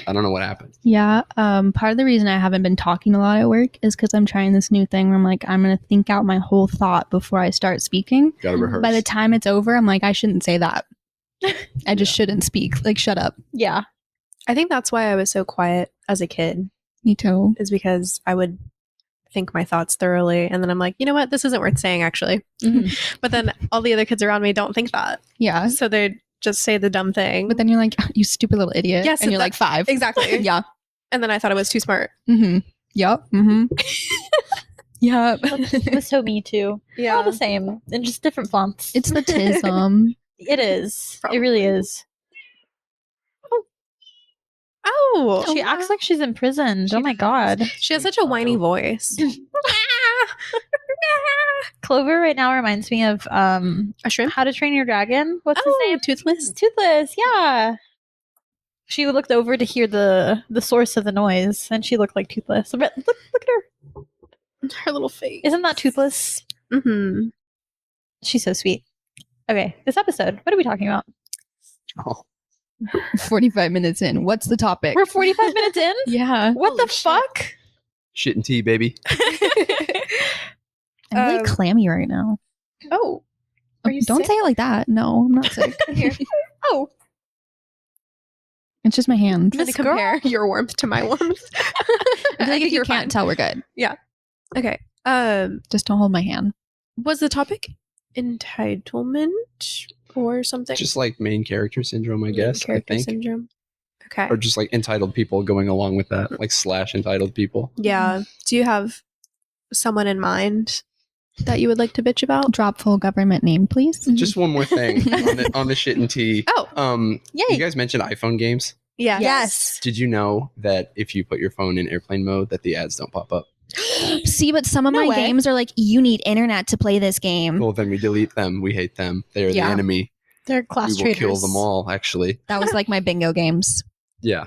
I don't know what happened. yeah. Part of the reason I haven't been talking a lot at work is because I'm trying this new thing where I'm like, I'm gonna think out my whole thought before I start speaking. Gotta rehearse. By the time it's over, I'm like, I shouldn't say that. I just shouldn't speak. Like, shut up. Yeah. I think that's why I was so quiet as a kid, Me too. is because I would think my thoughts thoroughly and then I'm like, you know what, this isn't worth saying actually. But then all the other kids around me don't think that, Yeah. so they just say the dumb thing. But then you're like, you stupid little idiot. Yes, and you're that- like 5. Exactly. Yeah. And then I thought I was too smart. Mm-hmm. Yep. Mm-hmm. Yep. It was so me too. Yeah. All the same, in just different fonts. It's the tism. It is. Probably. It really is. Oh, She acts like she's imprisoned. Oh my god. she has such a whiny voice. Clover right now reminds me of A shrimp? How to Train Your Dragon. What's his Oh, name? Toothless. Toothless. Yeah. She looked over to hear the source of the noise, and she looked like Toothless. But look at her. Her little face. Isn't that Toothless? Mm-hmm. She's so sweet. Okay, this episode. What are we talking about? Oh, 45 minutes in. What's the topic? We're 45 minutes in. Yeah. What Holy the shit. fuck? shit and tea, baby. I'm really clammy right now. Oh, are you Don't sick? say it like that. No, I'm not sick. Here. Oh, It's just my hand. I'm gonna This compare your warmth to my warmth. I feel like if you you're can't fine. tell, we're good. Okay. Just don't hold my hand. Was the topic entitlement or something? Just like main character syndrome, I guess. I Character think, syndrome. Okay. or just like entitled people going along with that, like / entitled people. Yeah. Do you have someone in mind that you would like to bitch about? Drop full government name, please. Just one more thing on the shit and tea. Oh, Yay. You guys mentioned iPhone games. yeah. Yes. Did you know that if you put your phone in airplane mode, that the ads don't pop up? See, but some of No my way. games are like, you need internet to play this game. Well, then we delete them. We hate them. They are Yeah. the enemy. They're class We will traitors. kill them all. Actually, That was like my bingo games. yeah.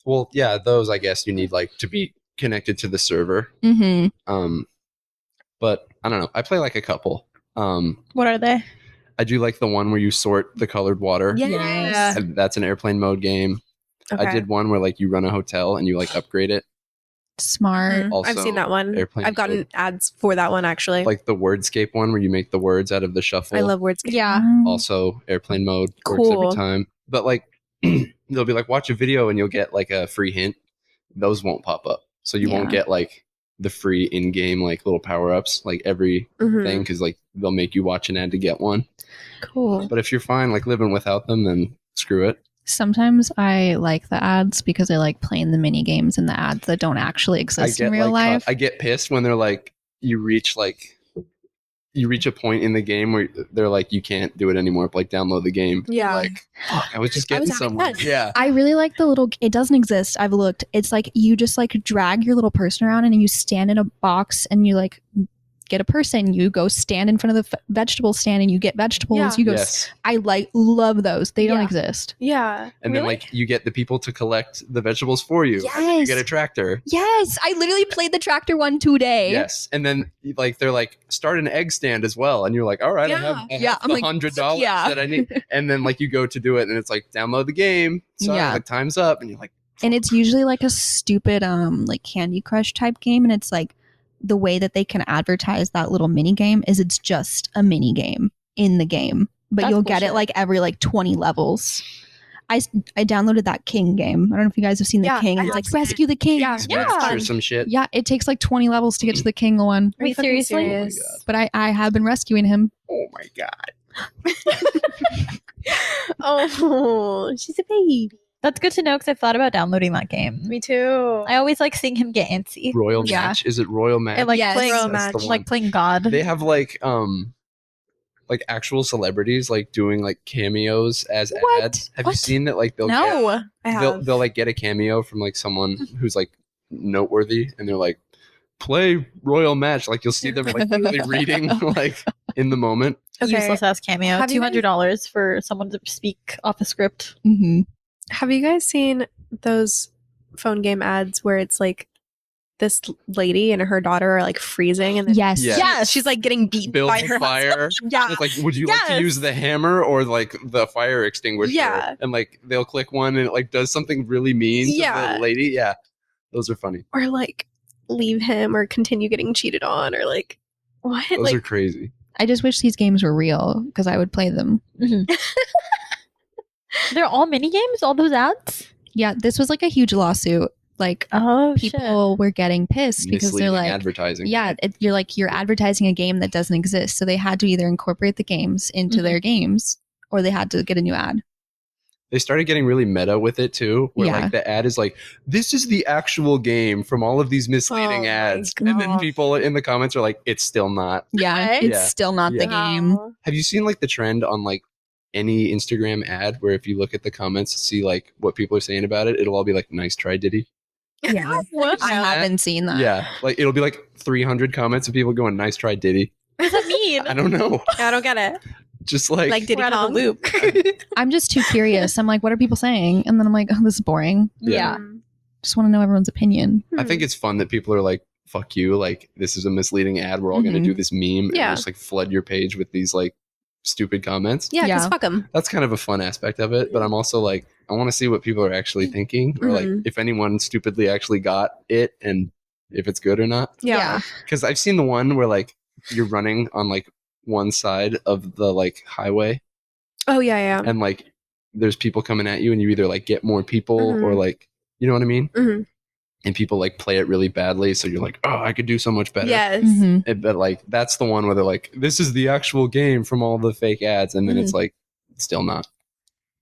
Well, yeah. Those I guess you need like to be connected to the server. Mm-hmm. But I don't know. I play like a couple. What are they? I do like the one where you sort the colored water. Yes. Yes. And that's an airplane mode game. Okay. I did one where like you run a hotel and you like upgrade it. Smart. Mhm. Also, I've seen that one. Airplane I've gotten Mode, ads for that one actually. like the wordscape one where you make the words out of the shuffle. I love Wordscape. Yeah. Also, airplane mode works Cool. every time. But like they'll be like, watch a video and you'll get like a free hint. Those won't pop up. So you won't Yeah. get like the free in-game like little power-ups like every Mhm. thing, because like they'll make you watch an ad to get one. Cool. But if you're fine like living without them, then screw it. Sometimes I like the ads because I like playing the mini games in the ads that don't actually exist in real life. I get pissed when they're like you reach a point in the game where they're like you can't do it anymore, like download the game. Yeah. Like fuck, I was just I was getting having somewhere. fun. Yeah. I really like the little. It doesn't exist. I've looked. It's like you just like drag your little person around and you stand in a box and you like get a person. You go stand in front of the vegetable stand and you get vegetables. Yeah. You go. Yes. I love those. They don't Yeah. exist. Yeah. And then Really? like you get the people to collect the vegetables for you. And then you Yes. get a tractor. Yes, I literally played the tractor one today. Yes. And then like they're like start an egg stand as well. And you're like, all right, I Yeah. have Yeah, I'm like, $100 yeah. that I need. And then like you go to do it and it's like download the game. Sorry, Yeah. like time's up. And you're like, And it's usually like a stupid like Candy Crush type game, and it's like the way that they can advertise that little mini game is it's just a mini game in the game, but That's you'll get it bullshit. like every like 20 levels. I downloaded that King game. I don't know if you guys have seen the Yeah, King. I It's have like seen it. rescue the King. Yeah. Yeah. or some shit. Yeah, it takes like 20 levels to get to the King one. Are you Wait, fucking seriously? serious? Oh But I have been rescuing him. Oh my God. Oh, she's a baby. That's good to know because I've thought about downloading that game. Me too. I always like seeing him get antsy. Royal Yeah. Match. Is it Royal Match? And like Yes. playing Royal That's the Match. one. like playing God. They have like actual celebrities like doing like cameos as What? ads. Have you What? seen that? Like they'll get, No. I have. they'll like get a cameo from like someone who's like noteworthy, and they're like play Royal Match. Like you'll see them like really reading like in the moment. Okay. Useless ass cameo. Have you $200 for someone to speak off a script. Mm-hmm. Have you guys seen those phone game ads where it's like this lady and her daughter are like freezing and then Yes. Yeah. Yes. she's like getting beaten Build by the her fire. husband. Yeah. It's like, would you like to Yes. use the hammer or like the fire extinguisher? Yeah. And like they'll click one and it like does something really mean to Yeah. the lady. Yeah. Those are funny. Or like leave him or continue getting cheated on or like what? Those Like are crazy. I just wish these games were real because I would play them. They're all mini games, all those ads? Yeah, this was like a huge lawsuit. Like Oh, people were getting pissed because they're Misleading like, advertising. yeah, you're advertising a game that doesn't exist. So they had to either incorporate the games into Mhm. their games or they had to get a new ad. They started getting really meta with it too, where Yeah. like the ad is like, this is the actual game from all of these misleading Oh my ads. And then God. people in the comments are like, it's still not. Yeah, What? it's Yeah. still not the Yeah. game. Wow. Have you seen like the trend on like any Instagram ad where if you look at the comments, see like what people are saying about it, it'll all be like, nice try, Diddy. Yeah, What? I haven't seen that. Yeah. Like it'll be like 300 comments of people going, nice try, Diddy. What does that mean? I don't know. I don't get it. Just like, Like did he We're out cut of the the loop? I'm just too curious. I'm like, what are people saying? And then I'm like, oh, this is boring. Yeah. Just want to know everyone's opinion. I think it's fun that people are like, fuck you. Like this is a misleading ad. We're all going to Mhm. do this meme Yeah. and just like flood your page with these like stupid comments. Yeah, because Yeah. fuck him. That's kind of a fun aspect of it, but I'm also like, I want to see what people are actually thinking, or like Mhm. if anyone stupidly actually got it and if it's good or not. Yeah. Because I've seen the one where like you're running on like one side of the like highway Oh yeah, yeah. and like there's people coming at you and you either like get more people Mhm. or like, you know what I mean? Mhm. And people like play it really badly. So you're like, oh, I could do so much better. Yes. Mhm. But like, that's the one where they're like, this is the actual game from all the fake ads. And then it's like, still not.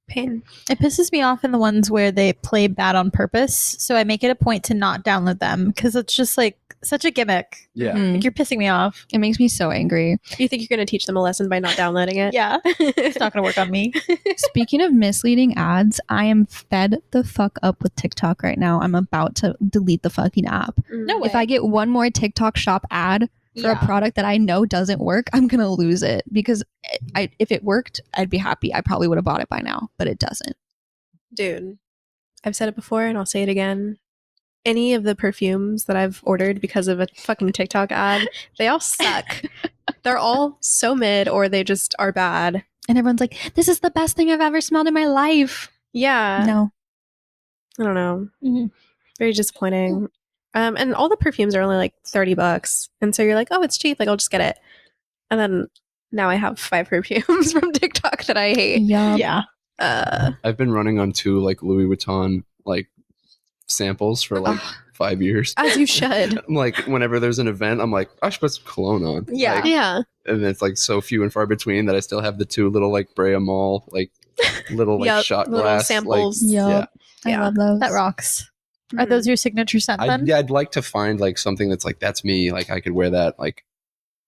Pain. It pisses me off in the ones where they play bad on purpose. So I make it a point to not download them because it's just like such a gimmick. Yeah. Mhm. Like you're pissing me off. It makes me so angry. You think you're going to teach them a lesson by not downloading it? Yeah. It's not going to work on me. Speaking of misleading ads, I am fed the fuck up with TikTok right now. I'm about to delete the fucking app. No If I get one more TikTok shop ad for Yeah. a product that I know doesn't work, I'm going to lose it because if it worked, I'd be happy. I probably would have bought it by now, but it doesn't. Dude, I've said it before and I'll say it again. Any of the perfumes that I've ordered because of a fucking TikTok ad, they all suck. They're all so mid or they just are bad. And everyone's like, this is the best thing I've ever smelled in my life. Yeah. No. I don't know. Mhm. Very disappointing. And all the perfumes are only like $30, and so you're like, oh, it's cheap. Like I'll just get it. And then now I have 5 perfumes from TikTok that I hate. Yup. Yeah. I've been running on 2 like Louis Vuitton like samples for like 5 years. As you should. I'm like, whenever there's an event, I'm like, I should put some cologne on. Yeah. Like, Yeah. and it's like so few and far between that I still have the 2 little like Brea Mall like little like Yep, shot little glass samples. Like, Yup. I Yeah. love those. That rocks. Are Mhm. those your signature scent then? I'd like to find like something that's like that's me. Like I could wear that like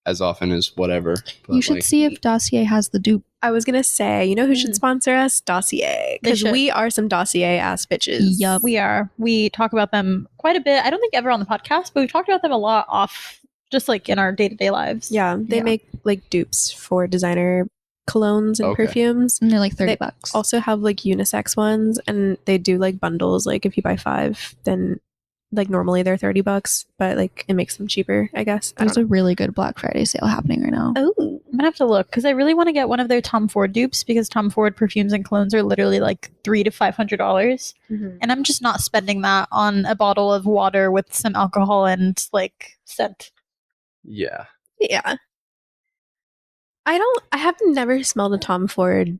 as often as whatever. But, You should like, see if Dossier has the dupe. I was gonna say, you know who should Mm. sponsor us? Dossier, They because should. we are some Dossier ass bitches. Yup. We are. We talk about them quite a bit. I don't think ever on the podcast, but we've talked about them a lot off, just like in our day-to-day lives. Yeah, they Yeah. make like dupes for designer colognes and Okay. perfumes. And they're like $30. They also have like unisex ones, and they do like bundles. Like if you buy 5, then like normally they're $30, but like it makes them cheaper, I guess. I There's don't a really good Black Friday sale happening right now. know. Oh, I'm gonna have to look because I really want to get one of their Tom Ford dupes because Tom Ford perfumes and colognes are literally like $300 to $500, and I'm just not spending that on a bottle of water with some alcohol and like scent. yeah. yeah. I have never smelled a Tom Ford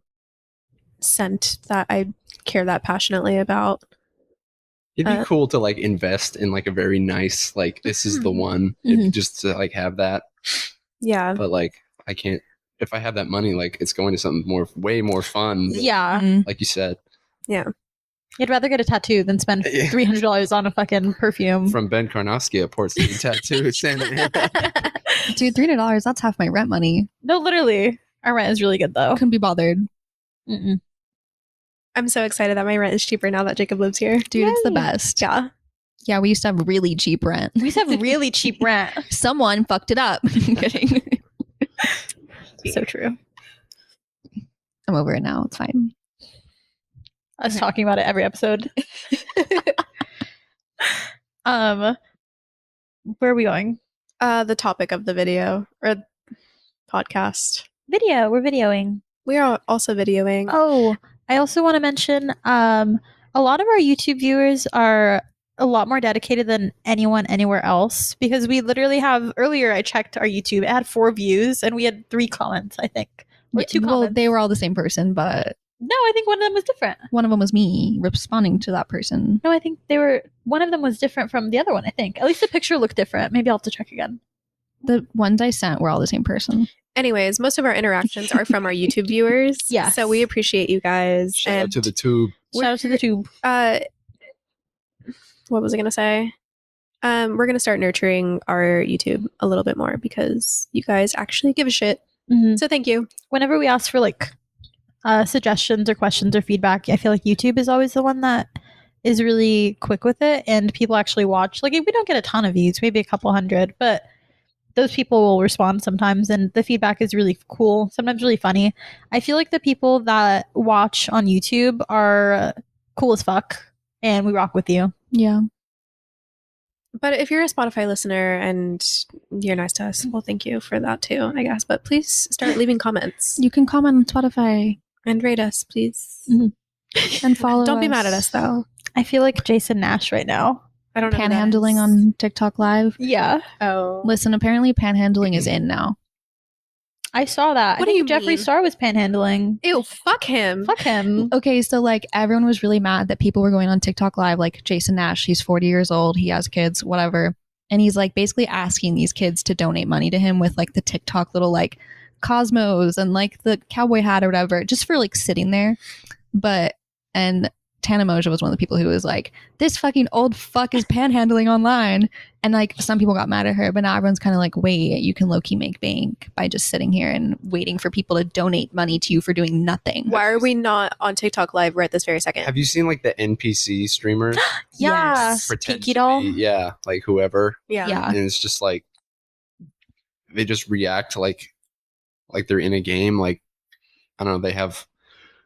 scent that I care that passionately about. It'd be cool to like invest in like a very nice like this is the one Mhm. just to like have that. Yeah. But like I can't if I have that money like it's going to something way more fun. Yeah, Mm. Like you said. I'd rather get a tattoo than spend Yeah. $300 on a fucking perfume. From Ben Karnofsky at Port City Tattoo. Standing here. Dude, $300, that's half my rent money. No, literally, our rent is really good though. Couldn't be bothered. Mm-mm. I'm so excited that my rent is cheaper now that Jacob lives here. Dude, it's the Yay. best. Yeah. Yeah, we used to have really cheap rent. We used to have really cheap rent. Someone fucked it up. Kidding. So true. I'm over it now. It's fine. Us talking about it every episode. Where are we going? The topic of the video or podcast. Video. We're videoing. We are also videoing. Oh, I also want to mention a lot of our YouTube viewers are a lot more dedicated than anyone anywhere else because we literally have earlier I checked our YouTube, it had 4 views and we had 3 comments, I think. Or 2 well, comments. they were all the same person, but No, I think one of them was different. one of them was me responding to that person. No, I think one of them was different from the other one, I think. At least the picture looked different. Maybe I'll have to check again. The ones I sent were all the same person. Anyways, most of our interactions are from our YouTube viewers. Yes. So we appreciate you guys. Shout out and to the tube. Shout out to the tube. What was I gonna say? We're gonna start nurturing our YouTube a little bit more because you guys actually give a shit. So thank you. Whenever we ask for like suggestions or questions or feedback, I feel like YouTube is always the one that is really quick with it and people actually watch. Like we don't get a ton of views, maybe a couple hundred, but those people will respond sometimes and the feedback is really cool, sometimes really funny. I feel like the people that watch on YouTube are cool as fuck and we rock with you. Yeah. But if you're a Spotify listener and you're nice to us, well, thank you for that too, I guess. But please start leaving comments You can comment on Spotify and rate us, please. and follow Don't be us. mad at us though. I feel like Jason Nash right now. I don't know. who that Panhandling is. on TikTok Live. Yeah. Oh. Listen, apparently panhandling is in now. I saw that. What I do think you Jeffree mean? Star was panhandling. Ew, fuck him. Fuck him. Okay, so like everyone was really mad that people were going on TikTok Live, like Jason Nash, he's 40 years old, he has kids, whatever. And he's like basically asking these kids to donate money to him with like the TikTok little like Cosmos and like the cowboy hat or whatever, just for like sitting there. And Tana Moja was one of the people who was like, this fucking old fuck is panhandling online. And like some people got mad at her, but now everyone's kind of like, wait, you can low-key make bank by just sitting here and waiting for people to donate money to you for doing nothing. Why are we not on TikTok Live right this very second? Have you seen like the NPC streamers? Yeah. Yes. Pretend Pinky to doll. be- yeah, like whoever. Yeah. Yeah. And it's just like they just react like they're in a game. Like I don't know, they have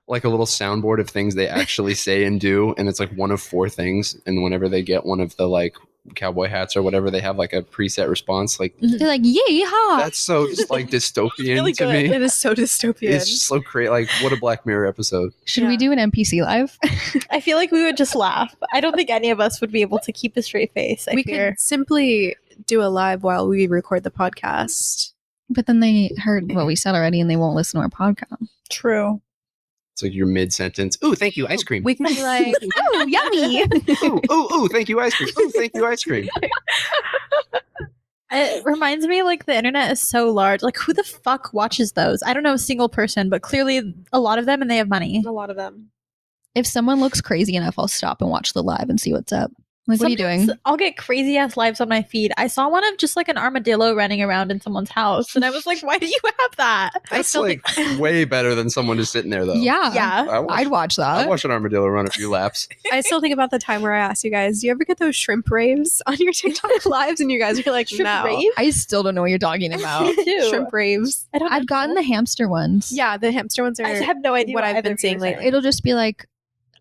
like a little soundboard of things they actually say and do, and it's like one of 4 things. And whenever they get one of the like cowboy hats or whatever, they have like a preset response. Like They're like, yeehaw! that's so just like dystopian really to good. me. It is so dystopian. It's just so crazy. Like what a Black Mirror episode. Should we do an NPC live? I feel like we would just laugh. I don't think any of us would be able to keep a straight face. I we fear. could simply do a live while we record the podcast. But then they heard what we said already and they won't listen to our podcast. True. It's like your mid sentence. Ooh, thank you, ice cream. We can be like, Oh, yummy! ooh, thank you, ice cream. Ooh, thank you, ice cream. It reminds me like the internet is so large. Like who the fuck watches those? I don't know a single person, but clearly a lot of them and they have money. a lot of them. If someone looks crazy enough, I'll stop and watch the live and see what's up. Like, what are you Sometimes doing? I'll get crazy ass lives on my feed. I saw one of just like an armadillo running around in someone's house, and I was like, "Why do you have that?" That's like way better than someone just sitting there though. Yeah. Yeah, I'd watch I that. watched an armadillo run a few laps. I still think about the time where I asked you guys, do you ever get those shrimp raves on your TikTok lives? And you guys are like, Shrimp no. rave? I still don't know what you're talking about. Me too. Shrimp raves. I don't. I've gotten the hamster ones. Yeah, the hamster ones are I have no idea what I've either been of you seeing are saying. lately. It'll just be like,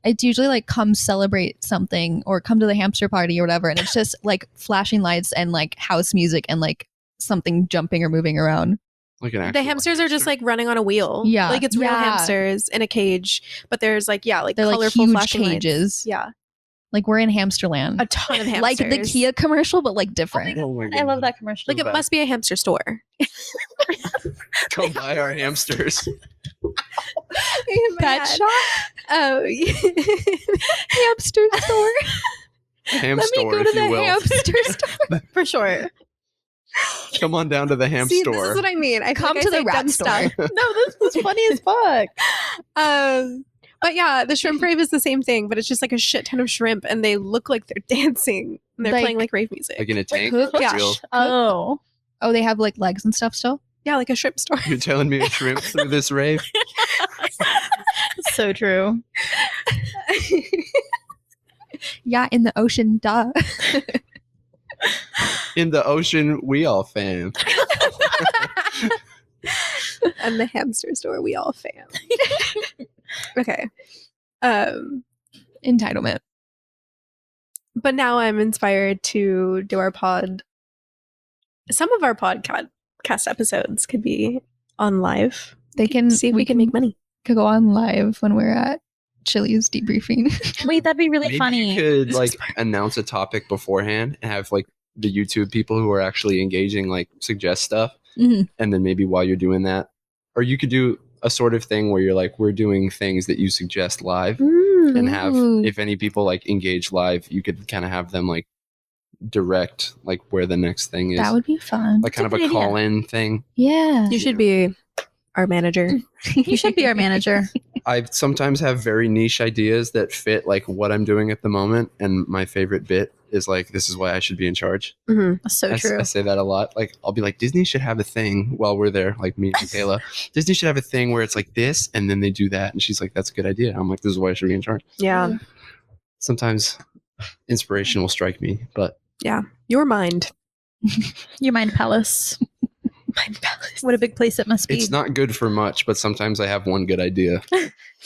it's usually like come celebrate something or come to the hamster party or whatever. And it's just like flashing lights and like house music and like something jumping or moving around. Like an The actual hamsters are just like running on a wheel. Yeah. Like it's real Yeah. hamsters in a cage, but there's like, like They're like colorful huge flashing lights. cages. Yeah. Like we're in Hamsterland. A ton of hamsters. Like the Kia commercial, but like different. Oh my I love that commercial. Like it must be a hamster store. Come buy our hamsters. Pet shop? Oh, Hamster store. Ham Let me store, go if to you the will. hamster store. For sure. Come on down to the ham See, store. this is what I mean. I Come feel like to I the say rat dumb store. stuff. No, this was funny as fuck. But yeah, the shrimp rave is the same thing, but it's just like a shit ton of shrimp, and they look like they're dancing. And they're Like- playing like rave music. Like in a tank. cooked? Yeah. Real- Oh. Oh, they have like legs and stuff still? Yeah, like a shrimp store. You're telling me a shrimp through this rave? So true. Yeah, in the ocean, duh. In the ocean, we all fam. And the hamster store, we all fam. Okay. Entitlement. But now I'm inspired to do our pod. Some of our podcast episodes could be on live. They can See if we can make money. could go on live when we're at Chili's debriefing. Wait, that'd be really Maybe funny. you could like announce a topic beforehand and have like the YouTube people who are actually engaging like suggest stuff, Mhm. and then maybe while you're doing that, or you could do a sort of thing where you're like, we're doing things that you suggest live, and have Ooh. if any people like engage live, you could kind of have them like direct like where the next thing is, That would be fun. like kind of That's a a good idea. call-in thing. Yeah. You should be our manager. You should be our manager. I sometimes have very niche ideas that fit like what I'm doing at the moment, and my favorite bit is like, this is why I should be in charge. Mhm. That's so I true. say that a lot. Like, I'll be like, Disney should have a thing while we're there, like me and Kayla. Disney should have a thing where it's like this, and then they do that. And she's like, that's a good idea. I'm like, this is why I should be in charge. Yeah. Sometimes inspiration will strike me, but Your mind. Your mind palace. Mind palace. What a big place it must be. it's not good for much. But sometimes I have one good idea.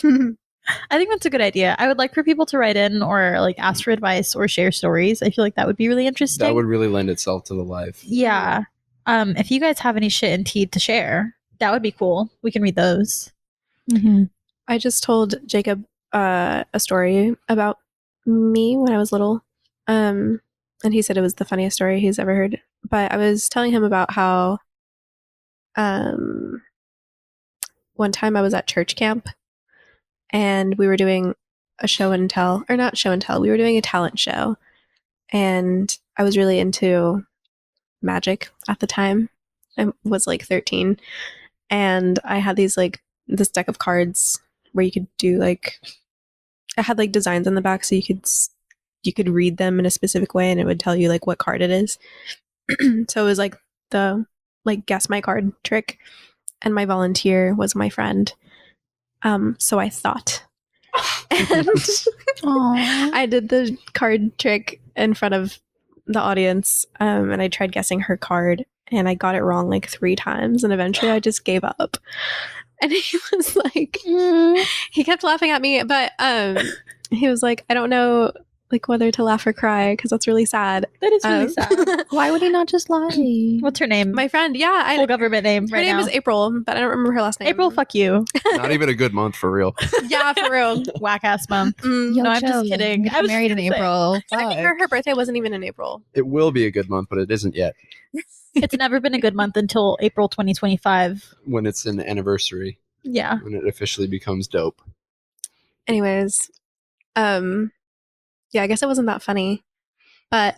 I think that's a good idea. I would like for people to write in or like ask for advice or share stories. I feel like that would be really interesting. That would really lend itself to the live. Yeah. If you guys have any shit and tea to share, that would be cool. We can read those. Mm-hmm. I just told Jacob a story about me when I was little. And he said it was the funniest story he's ever heard. But I was telling him about how one time I was at church camp and we were doing a show and tell, or not show and tell, we were doing a talent show. And I was really into magic at the time. I was like 13. And I had these like this deck of cards where you could do like, it had like designs on the back so you could read them in a specific way and it would tell you like what card it is. So it was like the like guess my card trick, and my volunteer was my friend. So I thought, and I did the card trick in front of the audience, and I tried guessing her card, and I got it wrong like 3 times, and eventually I just gave up. And he was like, he kept laughing at me, but he was like, I don't know like whether to laugh or cry because that's really sad. That is really Um, sad. Why would he not just lie? What's her name? My friend, yeah, full government name her right name now. is April, but I don't remember her last name. April, fuck you. Not even a good month for real. Yeah, for real. Whack ass month. Mm. No, I'm just chill. kidding. You I was married in gonna say, April. I think her birthday wasn't even in April. It will be a good month, but it isn't yet. It's never been a good month until April 2025. When it's an anniversary, Yeah. when it officially becomes dope. Anyways, yeah, I guess it wasn't that funny, but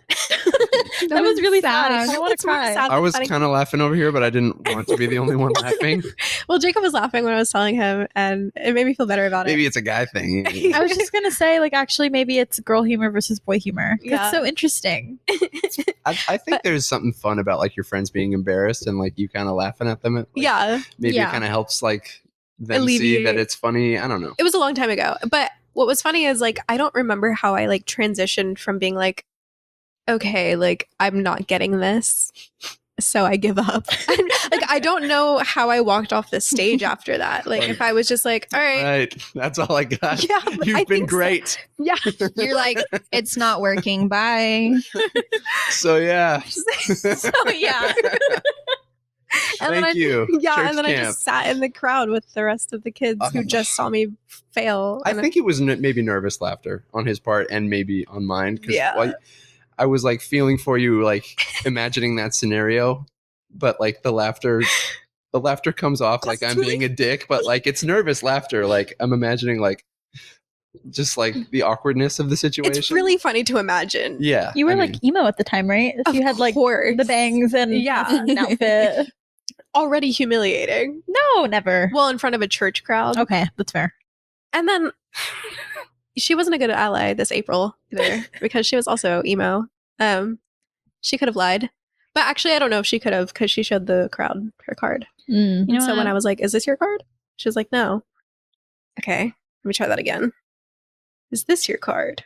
That was really sad. I want to It's more cry. sad. I was funny. kind of laughing over here, but I didn't want to be the only one laughing. Well, Jacob was laughing when I was telling him, and it made me feel better about Maybe it. it's a guy thing. I was just gonna say, like, actually, maybe it's girl humor versus boy humor. Yeah. That's so interesting. I think there's something fun about like your friends being embarrassed and like you kind of laughing at them. Like, Yeah, maybe Yeah. it kind of helps like them see Alleviate. that it's funny. I don't know. it was a long time ago. But what was funny is like I don't remember how I like transitioned from being like, okay, like I'm not getting this, so I give up. Like I don't know how I walked off the stage after that. Like if I was just like, all right, Right. That's all I got. Yeah, but You've I been think so. great. yeah. You're like, it's not working. Bye. So yeah. So yeah. And then Thank you. Yeah, Church and then I camp. just sat in the crowd with the rest of the kids who just saw me fail. I And think it was maybe nervous laughter on his part and maybe on mine. 'Cause, Yeah. like, I was like feeling for you, like imagining that scenario, but like the laughter comes off like I'm being a dick, but like it's nervous laughter. Like I'm imagining like just like the awkwardness of the situation. it's really funny to imagine. yeah. You were I like mean, emo at the time, right? Of You had like course. the bangs and Yeah. an outfit. Already humiliating. No, never. Well, in front of a church crowd. Okay, that's fair. And then she wasn't a good ally this April either because she was also emo. She could have lied. But actually, I don't know if she could have because she showed the crowd her card. You know So when what? I was like, is this your card? She was like, no. Okay, let me try that again. Is this your card?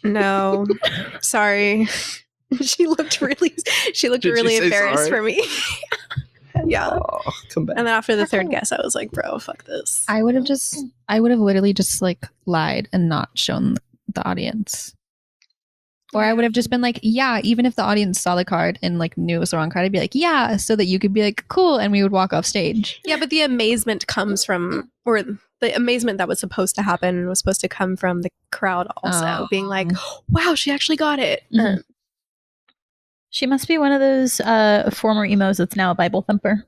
No. Sorry. She looked really Did she really say embarrassed sorry? for me. Yeah. oh, come back. And then after the third guess, I was like, bro, fuck this. I would have literally just like lied and not shown the audience. Or I would have just been like, yeah, even if the audience saw the card and like knew it was the wrong card, I'd be like, yeah, so that you could be like, cool, and we would walk off stage. Yeah, but the amazement comes from, or the amazement that was supposed to happen was supposed to come from the crowd also Oh. being like, wow, she actually got it. Mhm. She must be one of those former emos that's now a Bible thumper.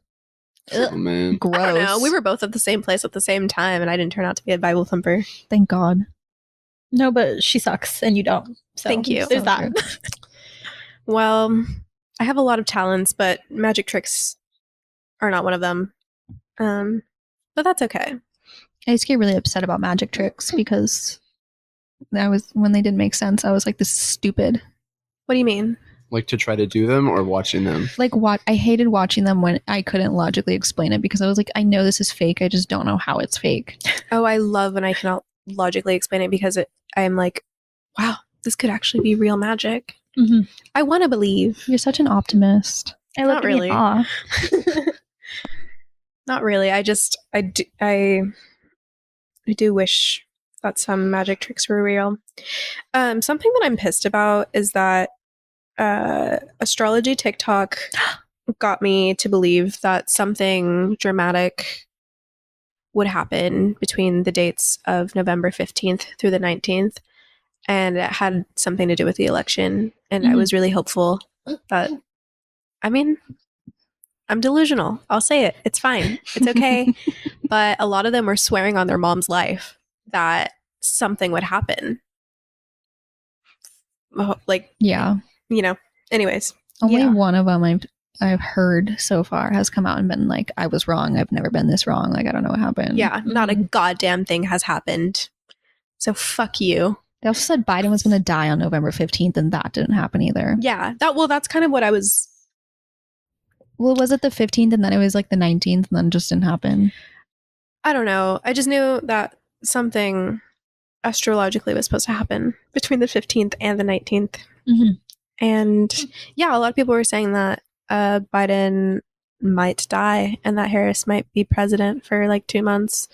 Oh man. Gross. I don't know. We were both at the same place at the same time, and I didn't turn out to be a Bible thumper. Thank God. No, but she sucks and you don't. So Thank you. There's So that. Well, I have a lot of talents, but magic tricks are not one of them. But that's okay. I used to get really upset about magic tricks because when they didn't make sense, I was like, this is stupid. What do you mean? Like to try to do them or watching them? Like I hated watching them when I couldn't logically explain it because I was like, I know this is fake. I just don't know how it's fake. Oh, I love when I cannot logically explain it because I'm like, wow, this could actually be real magic. Mhm. I want to believe. You're such an optimist. I love Not to be in really. awe. Not really. I do wish that some magic tricks were real. Something that I'm pissed about is that astrology TikTok got me to believe that something dramatic would happen between the dates of November 15th through the 19th. And it had something to do with the election. And I Mhm. was really hopeful that, I mean, I'm delusional. I'll say it. It's fine. It's okay. But a lot of them were swearing on their mom's life that something would happen. Like, Yeah. you know, anyways. Only Yeah. one of them I've heard so far has come out and been like, I was wrong. I've never been this wrong. Like, I don't know what happened. Yeah, not a goddamn thing has happened. So fuck you. They also said Biden was going to die on November 15th, and that didn't happen either. Yeah, that's kind of what I was. Well, was it the 15th and then it was like the 19th and then it just didn't happen? I don't know. I just knew that something astrologically was supposed to happen between the 15th and the 19th. Mhm. And yeah, a lot of people were saying that Biden might die and that Harris might be president for like 2 months.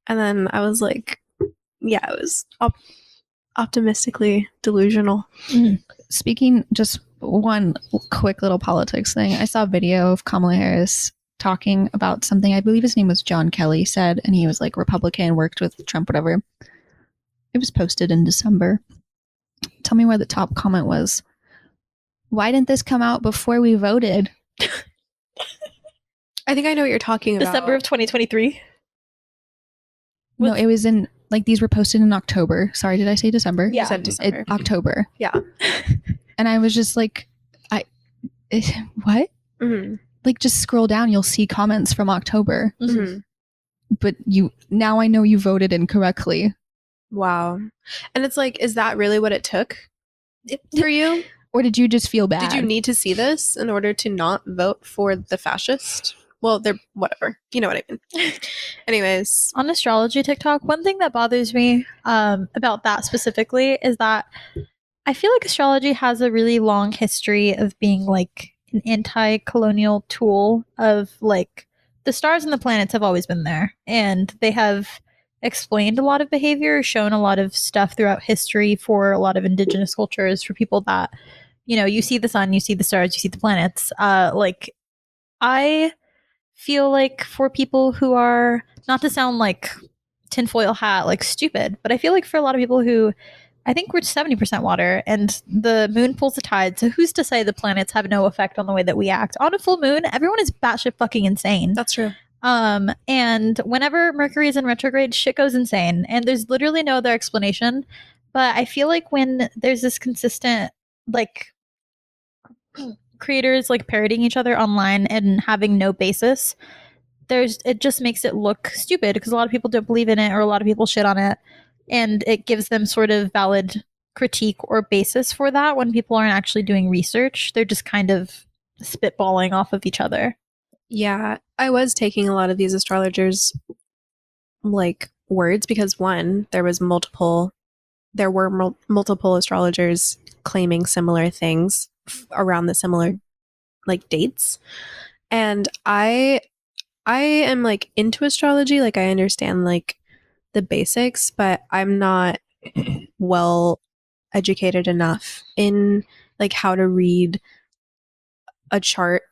And then I was like, yeah, optimistically delusional. Speaking, just one quick little politics thing. I saw a video of Kamala Harris talking about something. I believe his name was John Kelly said, and he was like Republican, worked with Trump, whatever. It was posted in December. Tell me where the top comment was. Why didn't this come out before we voted? I think I know what you're talking about. December of 2023. No, it was in, like, these were posted in October. Sorry, did I say December? You said December. October. Yeah. And I was just like, what? Mm-hmm. Like, just scroll down, you'll see comments from October. Mm-hmm. But now I know you voted incorrectly. Wow. And it's like, is that really what it took for you? Or did you just feel bad? Did you need to see this in order to not vote for the fascist? Well, they're whatever. You know what I mean. Anyways. On astrology TikTok, one thing that bothers me about that specifically is that I feel like astrology has a really long history of being like an anti-colonial tool of like the stars and the planets have always been there, and they have explained a lot of behavior, shown a lot of stuff throughout history for a lot of indigenous cultures, for people that, you know, you see the sun, you see the stars, you see the planets. Like, I feel like for people who are, not to sound like tinfoil hat, like stupid, but I feel like for a lot of people who, I think we're 70% water and the moon pulls the tide. So who's to say the planets have no effect on the way that we act? On a full moon, everyone is batshit fucking insane. That's true. And whenever Mercury is in retrograde, shit goes insane. And there's literally no other explanation. But I feel like when there's this consistent, like, creators like parodying each other online and having no basis, it just makes it look stupid because a lot of people don't believe in it or a lot of people shit on it, and it gives them sort of valid critique or basis for that when people aren't actually doing research. They're just kind of spitballing off of each other. Yeah, I was taking a lot of these astrologers like words because one, there were multiple astrologers claiming similar things around the similar like dates, and I am like into astrology, like I understand like the basics, but I'm not well educated enough in like how to read a chart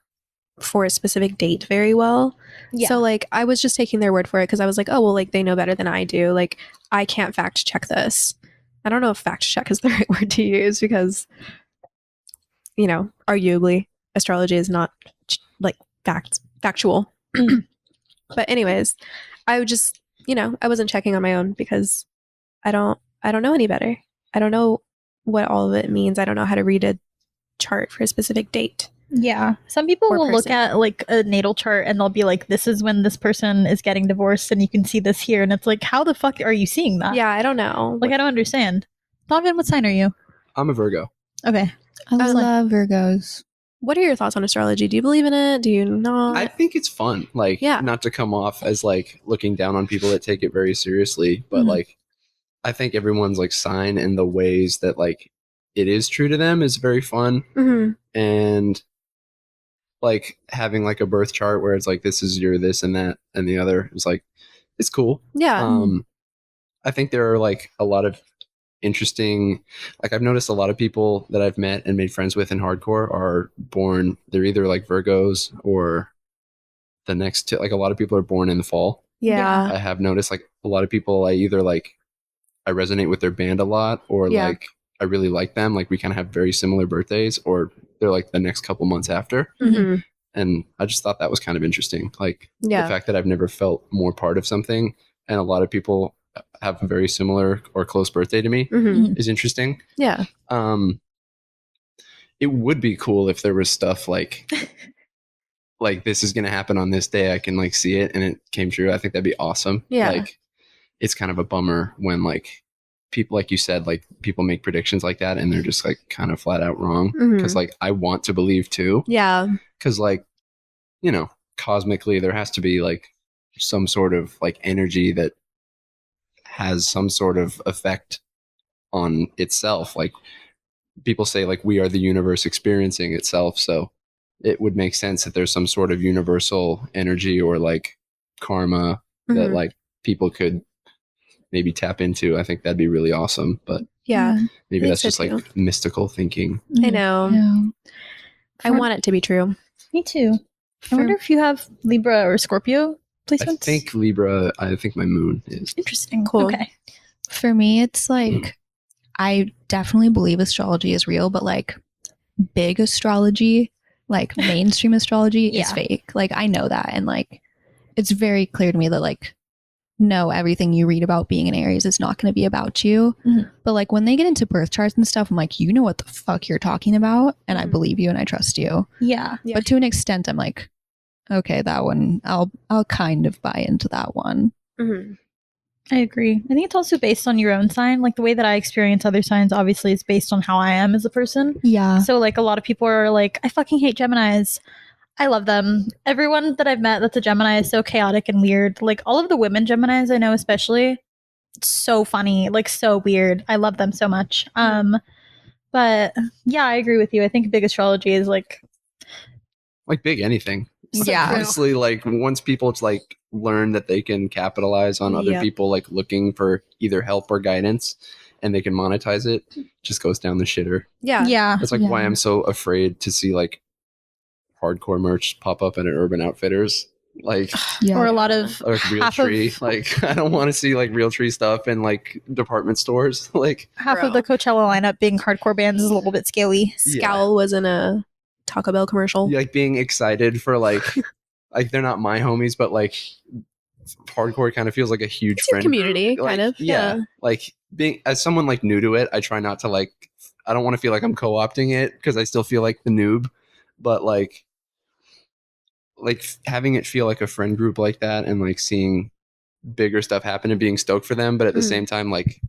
for a specific date very well. Yeah. So like I was just taking their word for it because I was like, oh well, like they know better than I do, like I can't fact check this. I don't know if fact check is the right word to use because, you know, arguably astrology is not like factual. But anyways, I would just, you know, I wasn't checking on my own because I don't know any better. I don't know what all of it means. I don't know how to read a chart for a specific date. Yeah. Some people Or will look person. at like a natal chart and they'll be like, this is when this person is getting divorced and you can see this here. And it's like, how the fuck are you seeing that? Yeah, I don't know. Like, I don't understand. Donovan, what sign are you? I'm a Virgo. Okay. I love Virgos. What are your thoughts on astrology? Do you believe in it? Do you not? I think it's fun. Like, Yeah. not to come off as like looking down on people that take it very seriously, but Mhm. like, I think everyone's like sign and the ways that like it is true to them is very fun. Mhm. And like having like a birth chart where it's like, this is your this and that and the other is like, it's cool. Yeah. I think there are like a lot of interesting, like I've noticed a lot of people that I've met and made friends with in hardcore are born, they're either like Virgos or the next two, like a lot of people are born in the fall. Yeah. I have noticed like a lot of people I either like I resonate with their band a lot or Yeah. like I really like them, like we kind of have very similar birthdays, or they're like the next couple months after. Mhm. And I just thought that was kind of interesting, like Yeah. the fact that I've never felt more part of something and a lot of people have a very similar or close birthday to me Mhm. is interesting. Yeah. It would be cool if there was stuff like like this is going to happen on this day, I can like see it and it came true. I think that'd be awesome. Yeah. Like it's kind of a bummer when like people, like you said, like people make predictions like that and they're just like kind of flat out wrong. Mhm. Because like I want to believe too. Yeah. Because like, you know, cosmically there has to be like some sort of like energy that has some sort of effect on itself. Like people say like we are the universe experiencing itself, so it would make sense that there's some sort of universal energy or like karma that Mhm. like people could maybe tap into. I think that'd be really awesome. But Yeah. Maybe I that's think just so, too. like mystical thinking. I know. Yeah. I want it to be true. Me too. I For- wonder if you have Libra or Scorpio I placements. think Libra, I think my moon is. Interesting. Cool. Okay. For me, it's like I definitely believe astrology is real, but like big astrology, like mainstream astrology, is Yeah. fake. Like I know that, and like it's very clear to me that like no, everything you read about being an Aries is not going to be about you. Mhm. But like when they get into birth charts and stuff, I'm like, you know what the fuck you're talking about, and I Mhm. believe you and I trust you. Yeah. Yeah. But to an extent, I'm like, okay, that one, I'll kind of buy into that one. Mhm. I agree. I think it's also based on your own sign. Like the way that I experience other signs, obviously, is based on how I am as a person. Yeah. So, like, a lot of people are like, I fucking hate Geminis. I love them. Everyone that I've met that's a Gemini is so chaotic and weird. Like, all of the women Geminis I know, especially, it's so funny, like, so weird. I love them so much. But yeah, I agree with you. I think big astrology is like, Like big anything. Yeah. true. Honestly, like once people like learn that they can capitalize on other Yep. people like looking for either help or guidance and they can monetize it, just goes down the shitter. Yeah. yeah. That's like Yeah. why I'm so afraid to see like hardcore merch pop up at an Urban Outfitters. Like Yeah. Or a lot of or like Real half Tree. of Like I don't want to see like Real Tree stuff in like department stores. Like half Bro. of the Coachella lineup being hardcore bands is a little bit scary. Scowl was in a Taco Bell commercial. like being excited for like like they're not my homies, but like hardcore kind of feels like a huge It's your friend community, group. Like, kind of. yeah. Like being as someone like new to it, I try not to like I don't want to feel like I'm co-opting it because I still feel like the noob, but like having it feel like a friend group like that and like seeing bigger stuff happen and being stoked for them, but at the Mhm. same time like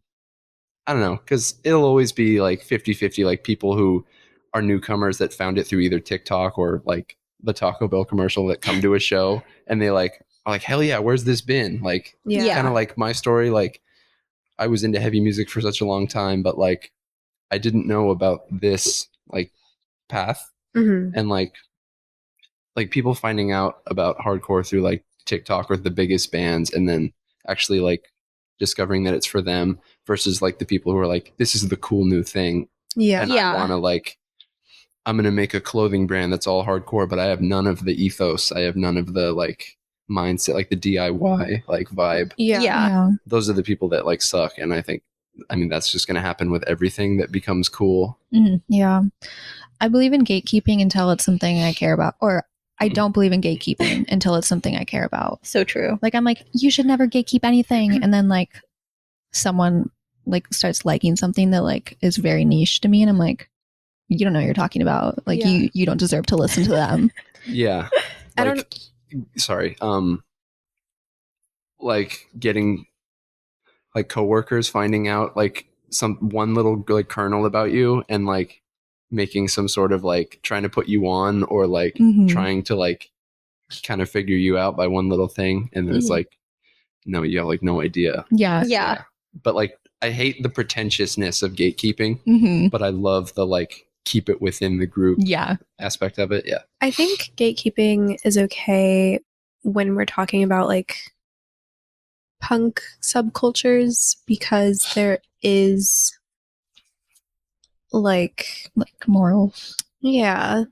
I don't know, because it'll always be like 50-50, like people who are newcomers that found it through either TikTok or like the Taco Bell commercial that come to a show and they like are like, hell yeah, where's this been? Like Yeah. kind of like my story, like I was into heavy music for such a long time, but like I didn't know about this like path Mhm. and like people finding out about hardcore through like TikTok or the biggest bands and then actually like discovering that it's for them versus like the people who are like, this is the cool new thing. Yeah. And Yeah. I want to like, I'm going to make a clothing brand that's all hardcore, but I have none of the ethos. I have none of the like mindset, like the DIY like vibe. Yeah. Yeah. Yeah. Those are the people that like suck. And I mean, that's just going to happen with everything that becomes cool. Yeah. I believe in gatekeeping until it's something I care about, or I don't believe in gatekeeping until it's something I care about. So true. Like I'm like, you should never gatekeep anything, and then like someone like starts liking something that like is very niche to me, and I'm like, you don't know what you're talking about. Like Yeah. you don't deserve to listen to them. Yeah. I Like, sorry. Like getting like coworkers finding out like some one little like kernel about you and like making some sort of like trying to put you on or like Mhm. trying to like kind of figure you out by one little thing and then it's Mhm. like no, you have like no idea. Yeah. Yeah. But like I hate the pretentiousness of gatekeeping, Hmm. but I love the like keep it within the group Yeah. aspect of it. Yeah. I think gatekeeping is okay when we're talking about like punk subcultures because there is like Moral. yeah,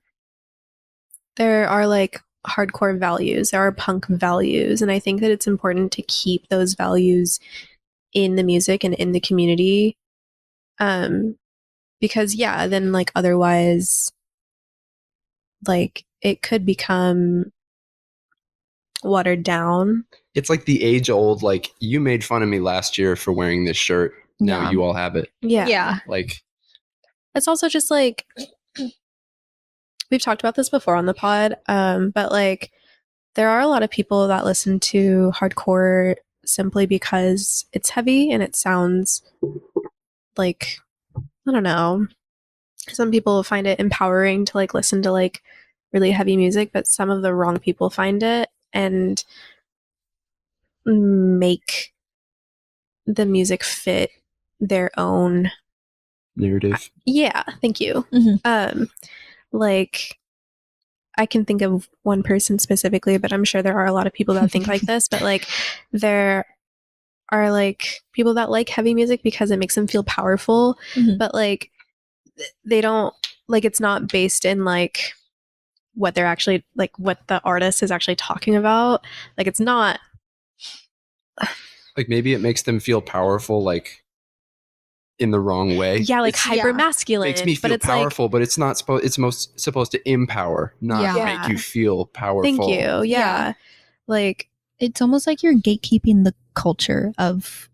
there are like hardcore values, there are punk values, and I think that it's important to keep those values in the music and in the community. Because yeah, then like otherwise like it could become watered down. It's like the age old like you made fun of me last year for wearing this shirt. Now Yeah. you all have it. Yeah. Yeah. Like It's also just like we've talked about this before on the pod, but like there are a lot of people that listen to hardcore simply because it's heavy and it sounds like I don't know. Some people find it empowering to like listen to like really heavy music, but some of the wrong people find it and make the music fit their own narrative. yeah, thank you. Mhm. Like I can think of one person specifically, but I'm sure there are a lot of people that think like this, but like there are like people that like heavy music because it makes them feel powerful, Mhm. but like they don't like it's not based in like what they're actually like what the artist is actually talking about. Like it's not. Like maybe it makes them feel powerful, like in the wrong way. Yeah, like It's- hyper masculine. makes me but feel it's powerful, but it's not supposed. It's most supposed to empower, not Yeah. make you feel like, powerful. thank you. Yeah. Yeah. Like It's almost like you're gatekeeping the culture of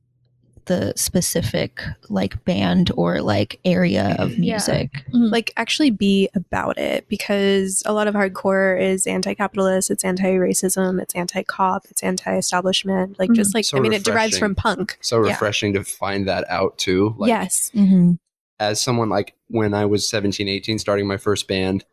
the specific like band or like area of Yeah. music. like actually be about it, because a lot of hardcore is anti-capitalist, it's anti-racism, it's anti-cop, it's anti-establishment, like just like So I mean it derives refreshing. from punk. So Yeah. refreshing to find that out too. Like, Yes. Mm-hmm. as someone like when I was 17, 18, starting my first band,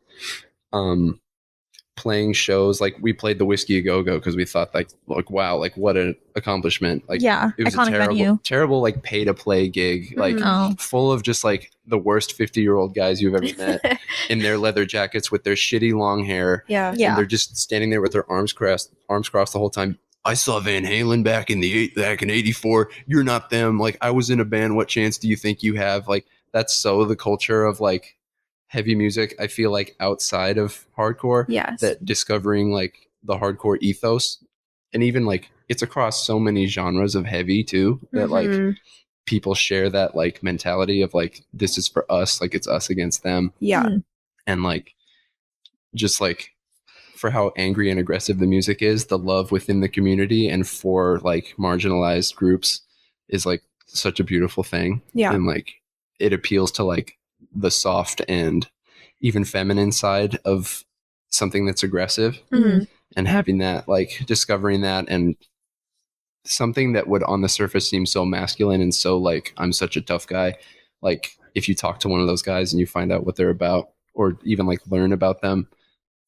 playing shows, like we played the Whiskey A Go Go because we thought like wow, like what an accomplishment. Like Yeah, it was a iconic venue. terrible like pay to play gig, like Oh. full of just like the worst 50-year-old guys you've ever met in their leather jackets with their shitty long hair. Yeah. And Yeah. they're just standing there with their arms crossed the whole time. I saw Van Halen back in '84. You're not them. Like I was in a band. What chance do you think you have? Like that's so the culture of like heavy music. I feel like outside of hardcore, Yes. that discovering like the hardcore ethos, and even like it's across so many genres of heavy too, that like Mhm. people share that like mentality of like this is for us, like it's us against them, Yeah. and like just like for how angry and aggressive the music is, the love within the community and for like marginalized groups is like such a beautiful thing. Yeah. And like it appeals to like the soft and even feminine side of something that's aggressive, Mhm. and having that like discovering that, and something that would on the surface seem so masculine and so like I'm such a tough guy, like if you talk to one of those guys and you find out what they're about, or even like learn about them,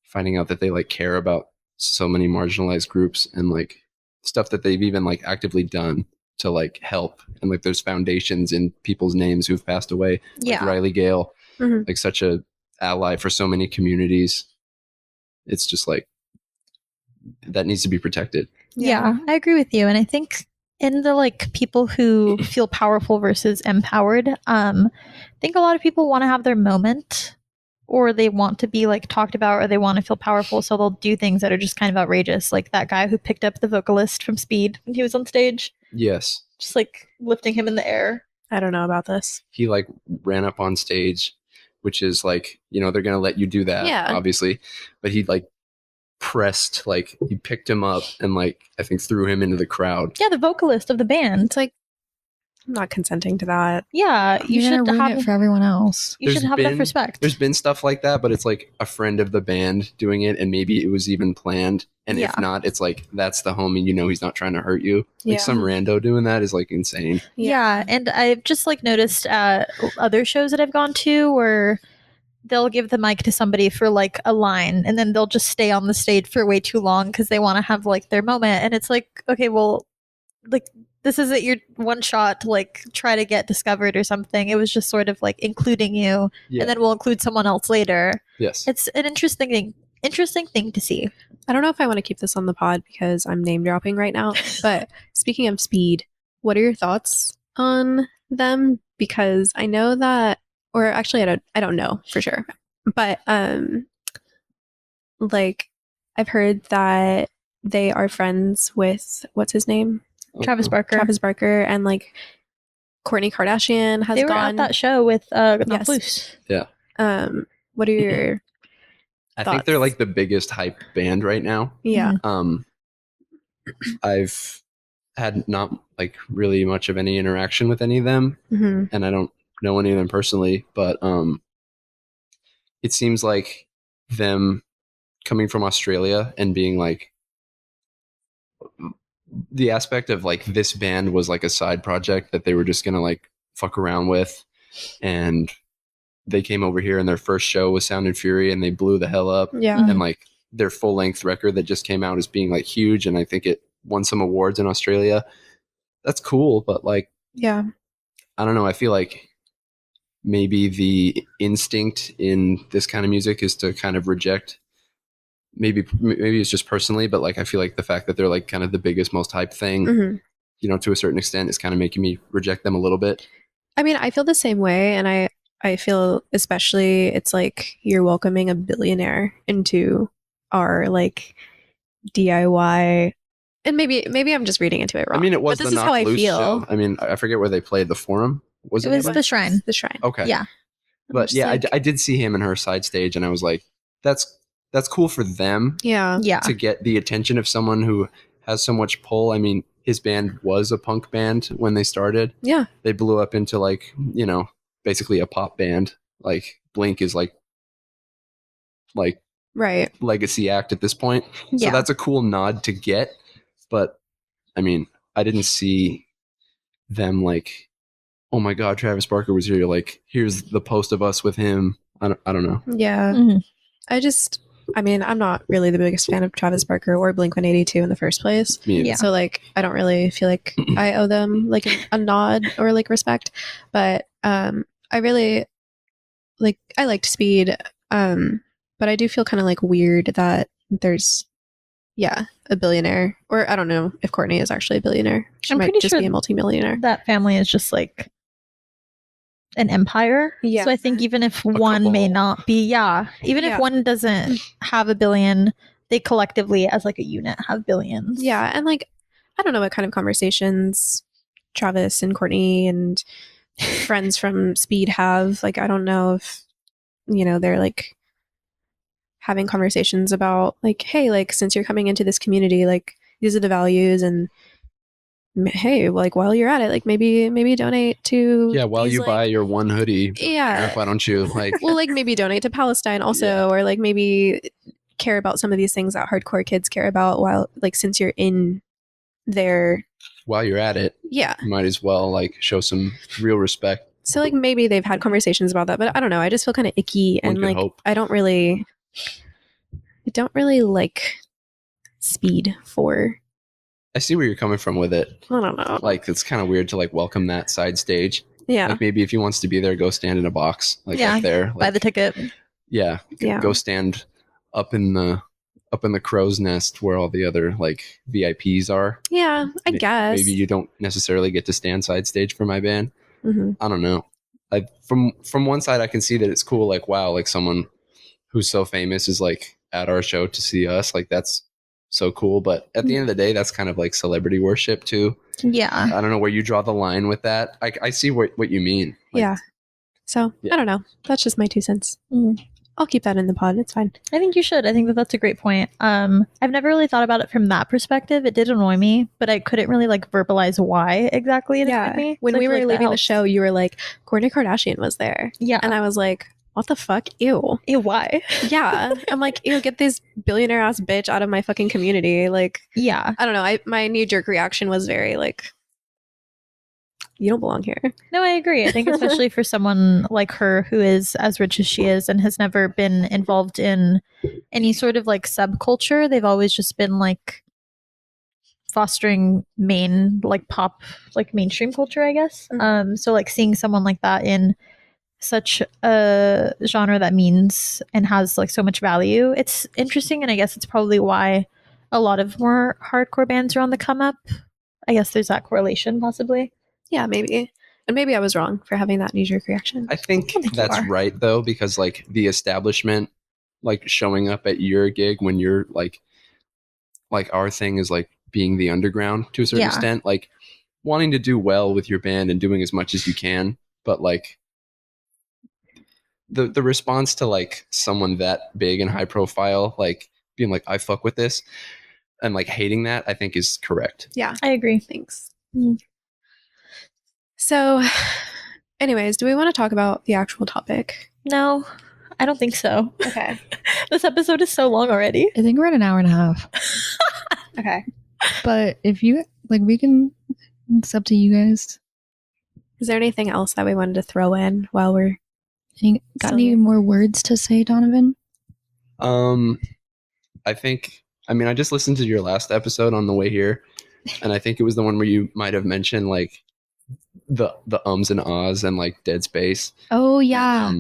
finding out that they like care about so many marginalized groups and like stuff that they've even like actively done to like help, and like there's foundations in people's names who've passed away, like Yeah. Riley Gale, Mhm. like such a ally for so many communities. It's just like that needs to be protected. Yeah, I agree with you. And I think in the like people who feel powerful versus empowered, I think a lot of people want to have their moment, or they want to be like talked about, or they want to feel powerful, so they'll do things that are just kind of outrageous, like that guy who picked up the vocalist from Speed when he was on stage, Yes, just like lifting him in the air. I don't know about this. he like ran up on stage, which is like, you know, they're gonna let you do that, Yeah. obviously, but he like pressed, like he picked him up and like I think threw him into the crowd. Yeah, the vocalist of the band. It's like I'm not consenting to that. Yeah, you You're should gonna ruin have it for everyone else. you should There's have enough been- respect. There's been stuff like that, but it's like a friend of the band doing it, and maybe it was even planned. And if Yeah. not, it's like that's the homie. You know, he's not trying to hurt you. Yeah. Like some rando doing that is like insane. Yeah, and I've just like noticed at other shows that I've gone to where they'll give the mic to somebody for like a line, and then they'll just stay on the stage for way too long because they want to have like their moment. And it's like, okay, well, like this isn't your one shot to like try to get discovered or something. It was just sort of like including you, Yeah. and then we'll include someone else later. Yes. It's an interesting thing to see. I don't know if I want to keep this on the pod because I'm name dropping right now. But speaking of Speed, what are your thoughts on them? Because I know that, or actually, I don't know for sure. But like I've heard that they are friends with what's his name, Travis Barker. Travis Barker, and like Kourtney Kardashian has they were gone. at that show with Not Yes. Loose. What are your I think they're like the biggest hype band right now. yeah? I've had not like really much of any interaction with any of them, hmm and I don't know any of them personally, but it seems like them coming from Australia and being like the aspect of like this band was like a side project that they were just gonna like fuck around with, and they came over here and their first show was Sound and Fury and they blew the hell up. Yeah. Mhm. And like their full length record that just came out is being like huge, and I think it won some awards in Australia. That's cool, but like Yeah. I don't know, I feel like maybe the instinct in this kind of music is to kind of reject, maybe it's just personally, but like I feel like the fact that they're like kind of the biggest, most hype thing hmm to a certain extent is kind of making me reject them a little bit. I mean, I feel the same way, and I feel especially it's like you're welcoming a billionaire into our like DIY, and maybe I'm just reading into it wrong. I mean, it was but this the is Knock how I Loose feel. show. I mean, I forget where they played, the Forum. It was ever? the Shrine. The Shrine. Okay. Yeah. I'm But just yeah, like, I did see him and her side stage, and I was like, that's cool for them yeah, Yeah. to get the attention of someone who has so much pull. I mean, his band was a punk band when they started. yeah, They blew up into like, basically a pop band. Like Blink is like right. legacy act at this point. So Yeah. that's a cool nod to get. But I mean, I didn't see them like, oh my God, Travis Barker was here. Like, here's the post of us with him. I don't know. Yeah. Mhm. I mean, I'm not really the biggest fan of Travis Barker or Blink-182 in the first place. Me either. Yeah. So like I don't really feel like I owe them like a nod or like respect. But I really I liked Speed. But I do feel kind of like weird that there's a billionaire, or I don't know if Courtney is actually a billionaire. She I'm might pretty just sure be a multimillionaire. That family is just like an empire. Yeah. So I think even if one may cabal. not be, even if Yeah. one doesn't have a billion, they collectively as like a unit have billions. Yeah, and like I don't know what kind of conversations Travis and Courtney and friends from Speed have. Like I don't know if they're like having conversations about like, hey, like since you're coming into this community, like these are the values, and hey, like while you're at it, like maybe donate to Yeah, while these, you like- buy your one hoodie, Yeah. why don't you like well, like maybe donate to Palestine also, Yeah. or like maybe care about some of these things that hardcore kids care about while like since you're in there. while you're at it, Yeah. you might as well like show some real respect. So like maybe they've had conversations about that, but I don't know. I just feel kind of icky, One and could like hope. I don't really like Speed for I see where you're coming from with it. I don't know. Like it's kind of weird to like welcome that side stage. yeah, Like maybe if he wants to be there, go stand in a box like Yeah, up there. Buy Like, the ticket. yeah, Yeah. go stand up in the crow's nest where all the other like VIPs are. yeah. I guess Maybe you don't necessarily get to stand side stage for my band. Mhm. I don't know. From one side, I can see that it's cool. Like, wow, like someone who's so famous is like at our show to see us. Like, that's so cool. But at the end of the day, that's kind of like celebrity worship too. Yeah. I don't know where you draw the line with that. I see what you mean. Like, Yeah. So Yeah. I don't know. That's just my 2 cents. Mhm. I'll keep that in the pod. It's fine. I think you should. I think that that's a great point. I've never really thought about it from that perspective. It did annoy me, but I couldn't really like verbalize why exactly it annoyed me. When So I we feel were like that leaving the helps. show, you were like, Kourtney Kardashian was there, Yeah. and I was like, what the fuck? Ew. Ew, why? Yeah. I'm like, ew, get this billionaire ass bitch out of my fucking community. Like, Yeah. I don't know. My knee jerk reaction was very like, you don't belong here. No, I agree. I think especially for someone like her who is as rich as she is and has never been involved in any sort of like subculture, they've always just been like fostering pop like mainstream culture, I guess. So like seeing someone like that in such a genre that means and has like so much value, it's interesting, and I guess it's probably why a lot of more hardcore bands are on the come up. I guess there's that correlation possibly. Yeah, maybe. And maybe I was wrong for having that knee jerk reaction. I think think you that's are. right though, because like the establishment, like showing up at your gig when you're like our thing is like being the underground to a certain Yeah. extent, like wanting to do well with your band and doing as much as you can, but like the response to like someone that big and high profile, like being like, I fuck with this, and like hating that, I think is correct. Yeah. I agree. Thanks. Mm. So, anyways, do we want to talk about the actual topic? No, I don't think so. Okay. This episode is so long already. I think we're at an hour and a half. Okay. But if you like, we can. It's up to you guys. Is there anything else that we wanted to throw in while we're Got Still any here. more words to say, Donovan? I think, I mean, I just listened to your last episode on the way here, and I think it was the one where you might have mentioned like the ums and ahs and like dead space. Oh yeah.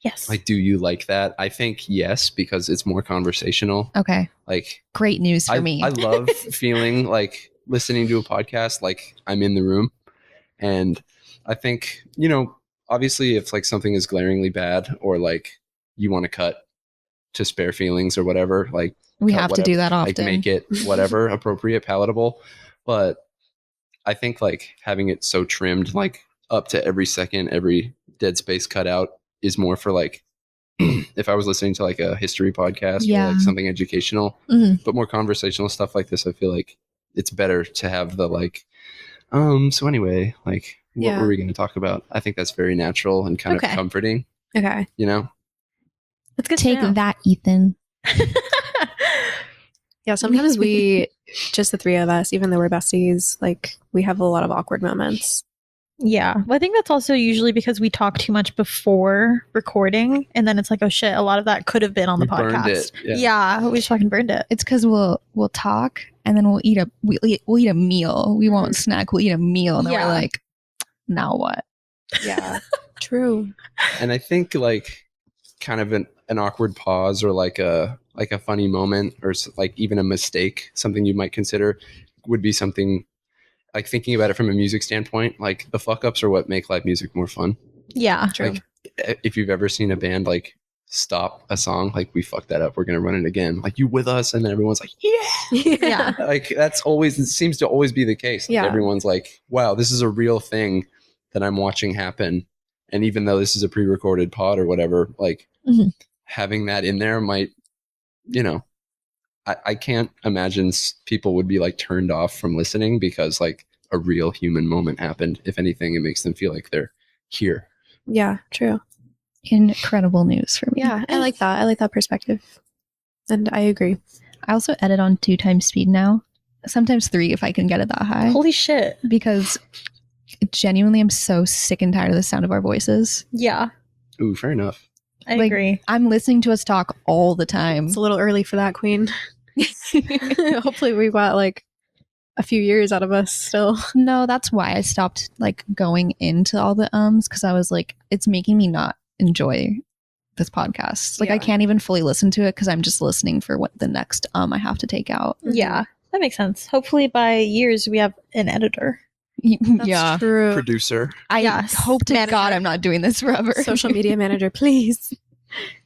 Yes. Like, do you like that? I think yes, because it's more conversational. Okay. Like, Great news for I me. love feeling like listening to a podcast like I'm in the room. And I think, obviously if like something is glaringly bad or like you want to cut to spare feelings or whatever, like We cut have to whatever, do that often. like make it whatever appropriate, palatable. But I think like having it so trimmed, like up to every second, every dead space cut out is more for like if I was listening to like a history podcast or Yeah. like something educational, Mhm. but more conversational stuff like this, I feel like it's better to have the like, so anyway, like what Yeah. were we going to talk about? I think that's very natural and kind Okay. of comforting, Okay. you know? That's good. Take to know. that, Ethan. Yeah, sometimes we, just the three of us, even though we're besties, like we have a lot of awkward moments. Yeah. Well, I think that's also usually because we talk too much before recording, and then it's like, oh shit, a lot of that could have been on the We burned podcast. it, Yeah, we just fucking burned it. It's because we'll talk and then we'll eat a meal. We won't Mhm. snack. We'll eat a meal, and then Yeah. we're like, now what? Yeah. True. And I think like kind of an awkward pause or like a funny moment or like even a mistake, something you might consider would be something like thinking about it from a music standpoint, like the fuck ups are what make live music more fun. Yeah. True. Like if you've ever seen a band like stop a song, like we fucked that up, we're gonna run it again, like you with us, and then everyone's like, yeah. Yeah. Like that's always, it seems to always be the case. Like, Yeah. everyone's like, wow, this is a real thing that I'm watching happen. And even though this is a pre-recorded pod or whatever, like Mhm. having that in there might, I can't imagine people would be like turned off from listening because like a real human moment happened. If anything, it makes them feel like they're here. Yeah, true. Incredible news for me. Yeah, I like that. I like that perspective. And I agree. I also edit on 2 times speed now. Sometimes 3 if I can get it that high. Holy shit. Because genuinely, I'm so sick and tired of the sound of our voices. Yeah. Ooh, fair enough. I Like, agree. I'm listening to us talk all the time. It's a little early for that, Queen. Hopefully we've got like a few years out of us still. No, that's why I stopped like going into all the because I was like, it's making me not enjoy this podcast. Like I Yeah. can't even fully listen to it because I'm just listening for what the next I have to take out. Yeah. That makes sense. Hopefully by years we have an editor. That's Yeah. true. Producer. I Yes. hope to Manager. God I'm not doing this forever. Social media manager, please.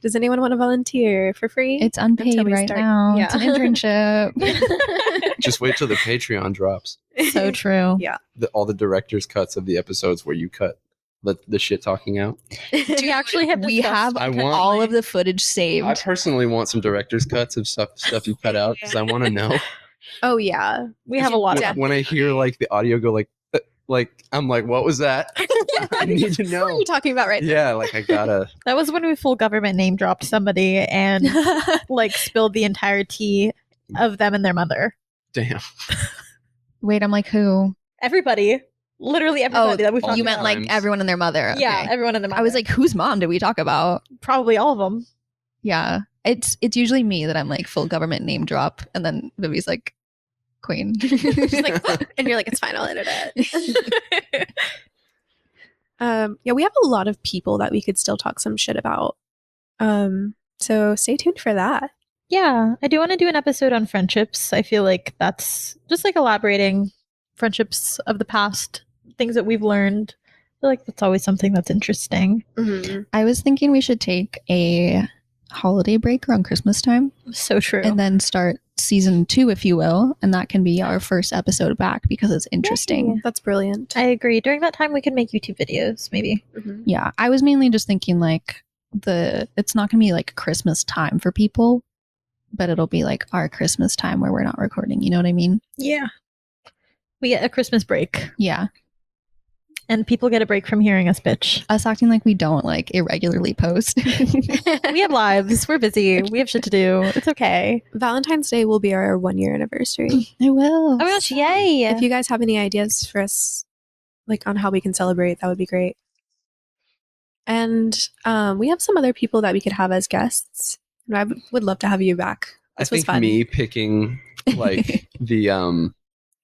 Does anyone want to volunteer for free? It's unpaid Until we right start- now. yeah. It's an internship. Just wait till the Patreon drops. So true. Yeah. All the director's cuts of the episodes where you cut the shit talking out. Do you actually have We have I want- all of the footage saved. I personally want some director's cuts of stuff you cut out because I want to know. Oh yeah. We have a lot of When I hear like the audio go like I'm like, what was that? I need to What know. are you talking about right Yeah, like I gotta. That was when we full government name dropped somebody and like spilled the entire tea of them and their mother. Damn. Wait, I'm like, who? Everybody. Literally everybody that we all talked You the meant about. like times. everyone and their mother. Okay. Yeah, everyone in the mother. I was like, whose mom did we talk about? probably all of them. Yeah. It's usually me that I'm like full government name drop, and then Vivi's like, Queen. She's like, and you're like, it's fine, I'll edit it. Yeah, we have a lot of people that we could still talk some shit about. So stay tuned for that. Yeah, I do want to do an episode on friendships. I feel like that's just like elaborating friendships of the past, things that we've learned. I feel like that's always something that's interesting. Mm-hmm. I was thinking we should take a holiday break around Christmas time So true. and then start season 2, if you will. And that can be our first episode back because it's interesting. That's brilliant. I agree. During that time, we could make YouTube videos, maybe. Mhm. Yeah. I was mainly just thinking like it's not going to be like Christmas time for people, but it'll be like our Christmas time where we're not recording. You know what I mean? Yeah. We get a Christmas break, Yeah. and people get a break from hearing us bitch. Us acting like we don't like irregularly post. We have lives. We're busy. We have shit to do. It's okay. Valentine's Day will be our 1 year anniversary. I will. Oh my gosh, yay! If you guys have any ideas for us, like on how we can celebrate, that would be great. And we have some other people that we could have as guests. And I would love to have you back. This I was think fun. me picking like the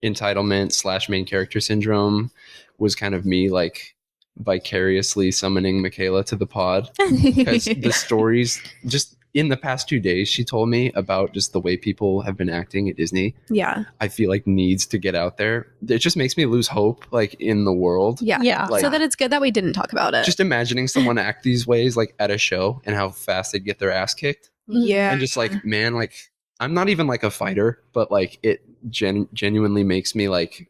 entitlement / main character syndrome was kind of me like vicariously summoning Michaela to the pod because the stories, just in the past 2 days she told me about just the way people have been acting at Disney, Yeah. I feel like needs to get out there. It just makes me lose hope like in the world. Yeah. Yeah. Like, So then it's good that we didn't talk about it. just imagining someone act these ways like at a show and how fast they'd get their ass kicked. yeah. And just like, man, like I'm not even like a fighter, but like it genuinely makes me like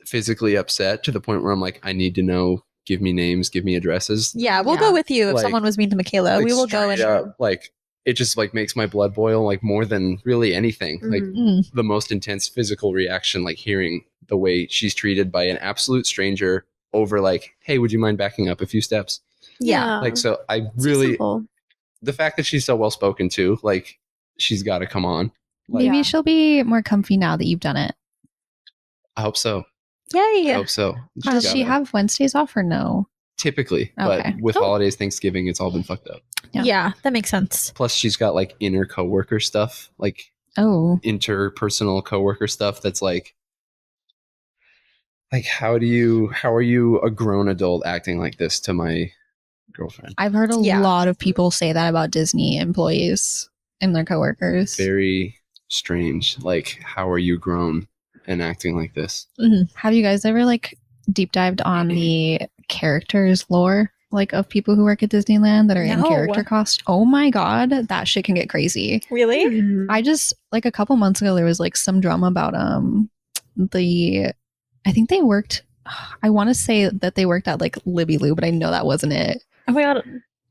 physically upset to the point where I'm like, I need to know, give me names, give me addresses. Yeah, we'll Yeah. go with you if Like- someone was mean to Michaela. Like, We will go and straight up, like it just like makes my blood boil like more than really anything. Like Mhm. the most intense physical reaction, like hearing the way she's treated by an absolute stranger over like, hey, would you mind backing up a few steps? yeah. Like, so I It's so really, simple. the fact that she's so well spoken to, like she's got to come on. Like, Maybe Yeah. she'll be more comfy now that you've done it. I hope so. Yay. I hope so. She's Does she gotta. have Wednesdays off or no? Typically, Okay. but with Oh. holidays, Thanksgiving, it's all been fucked up. Yeah. Yeah, that makes sense. Plus, she's got like inner coworker stuff, like Oh, interpersonal coworker stuff. That's like how are you a grown adult acting like this to my girlfriend? I've heard a Yeah. lot of people say that about Disney employees and their coworkers. Very strange. Like, how are you grown and acting like this? Have you guys ever like deep dived on the characters lore, like of people who work at Disneyland that are in No. character cost? Oh my god, that shit can get crazy. Really? Mhm. I just like a couple months ago there was like some drama about I think they worked. I want to say that they worked at like Libby Lou, but I know that wasn't it. Oh my god.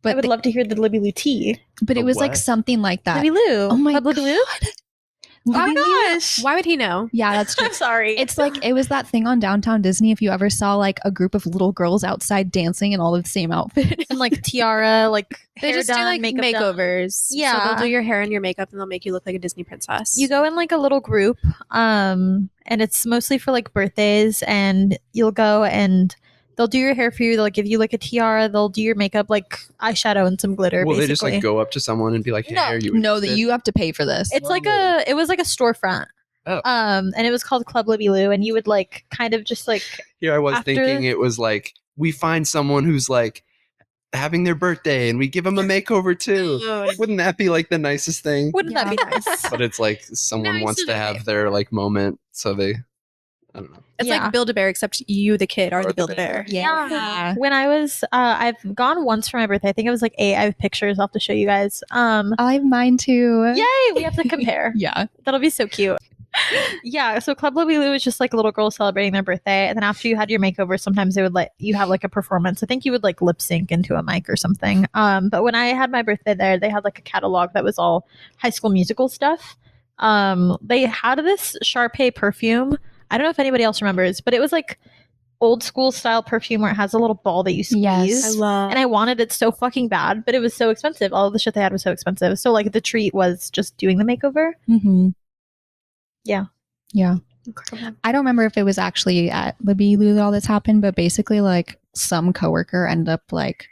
But I would love to hear the Libby Lou tea. but it The was like what? something like that. Libby Lou. Oh my Club Libby Lou? Oh my Libby Lou? gosh. Why would he know? Yeah, that's true. I'm sorry. It's like it was that thing on Downtown Disney. If you ever saw like a group of little girls outside dancing in all of the same outfit, and like tiara, like They hair just done, do like makeup done. makeovers. Yeah. So they'll do your hair and your makeup and they'll make you look like a Disney princess. You go in like a little group, and it's mostly for like birthdays, and you'll go and they'll do your hair for you. They'll give you like a tiara. They'll do your makeup, like eyeshadow and some glitter. Well, basically. they just like go up to someone and be like, "Hey, No. are you no, that interested?" you have to pay for this. It's like it was like a storefront. Oh. And it was called Club Libby Lou, and you would like kind of just like Here I was after- thinking it was like we find someone who's like having their birthday and we give them a makeover too. Oh, Wouldn't that be like the nicest thing? wouldn't that be nice? But it's like someone Nice wants to and have their like moment, so they, I don't know. it's Yeah. like Build-A-Bear, except you, the kid, are Or the the Build-A-Bear. yeah. When I was, I've gone once for my birthday. I think it was like 8. I have pictures. I'll have to show you guys. I have mine too. Yay! We have to compare. Yeah. That'll be so cute. Yeah, so Club Libby Lou is just like little girls celebrating their birthday, and then after you had your makeover, sometimes they would let you have like a performance. I think you would like lip sync into a mic or something. But when I had my birthday there, they had like a catalog that was all High School Musical stuff. They had this Sharpay perfume. I don't know if anybody else remembers, but it was like old school style perfume where it has a little ball that you squeeze. Yes. I love. And I wanted it so fucking bad, but it was so expensive. All of the shit they had was so expensive. So like the treat was just doing the makeover. Mm-hmm. Yeah. Yeah. Incredible. I don't remember if it was actually at Libby Lou that all this happened, but basically, like some coworker ended up like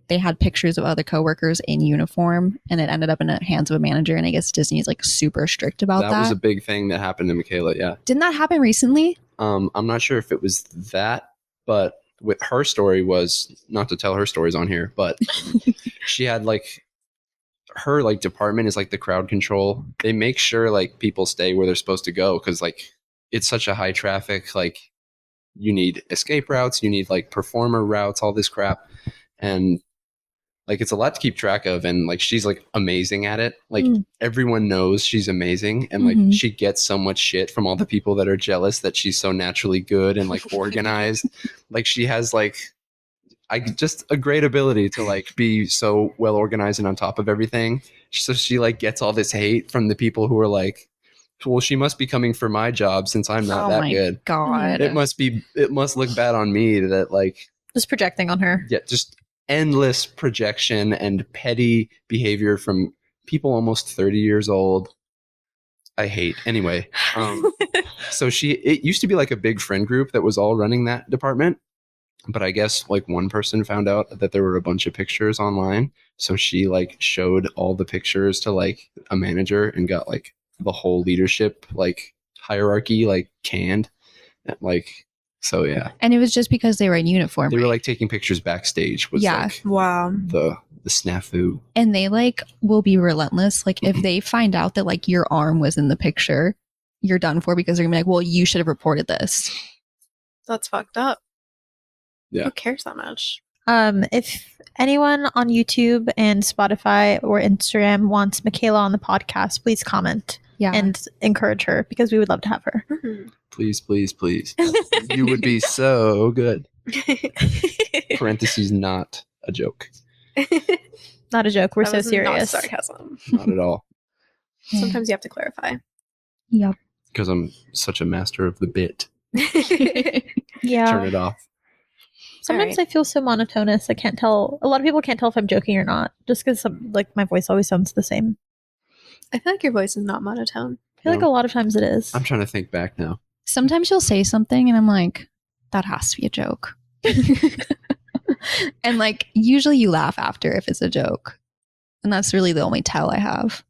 they had pictures of other coworkers in uniform, and it ended up in the hands of a manager. And I guess Disney's like super strict about That that. was a big thing that happened to Michaela. Yeah. Didn't that happen recently? I'm not sure if it was that, but with her story was not to tell her stories on here, but she had like her like department is like the crowd control. They make sure like people stay where they're supposed to go because like it's such a high traffic. Like you need escape routes, you need like performer routes, all this crap, and like it's a lot to keep track of. And like she's like amazing at it. Like everyone knows she's amazing, and like Mhm. she gets so much shit from all the people that are jealous that she's so naturally good and like organized. Like she has like just a great ability to like be so well organized and on top of everything. So she like gets all this hate from the people who are like, well, she must be coming for my job since I'm not Oh that my good. God. It must look bad on me that like, Just projecting on her. yeah, just endless projection and petty behavior from people almost 30 years old. I hate. Anyway, so it used to be like a big friend group that was all running that department. But I guess like one person found out that there were a bunch of pictures online. So she like showed all the pictures to like a manager and got like the whole leadership like hierarchy like canned. Like, so yeah. And it was just because they were in uniform. They were right? like taking pictures backstage was Yeah. like Wow. the The snafu. And they like will be relentless. Like if they find out that like your arm was in the picture, you're done for because they're gonna be like, well, you should have reported this. That's fucked up. Yeah. Who cares that much? If anyone on YouTube and Spotify or Instagram wants Michaela on the podcast, please comment Yeah. and encourage her because we would love to have her. Mhm. Please, please, please. You would be so good. Parentheses, not a joke. Not a joke. We're That so was not serious. sarcasm. Not at all. Sometimes you have to clarify. Yep. Because I'm such a master of the bit. Yeah. Turn it off. Sometimes Alright. I feel so monotonous. I can't tell. A lot of people can't tell if I'm joking or not, just because like my voice always sounds the same. I feel like your voice is not monotone. I feel like a lot of times it is. I'm trying to think back now. Sometimes you'll say something and I'm like, that has to be a joke. And like usually you laugh after if it's a joke. And that's really the only tell I have.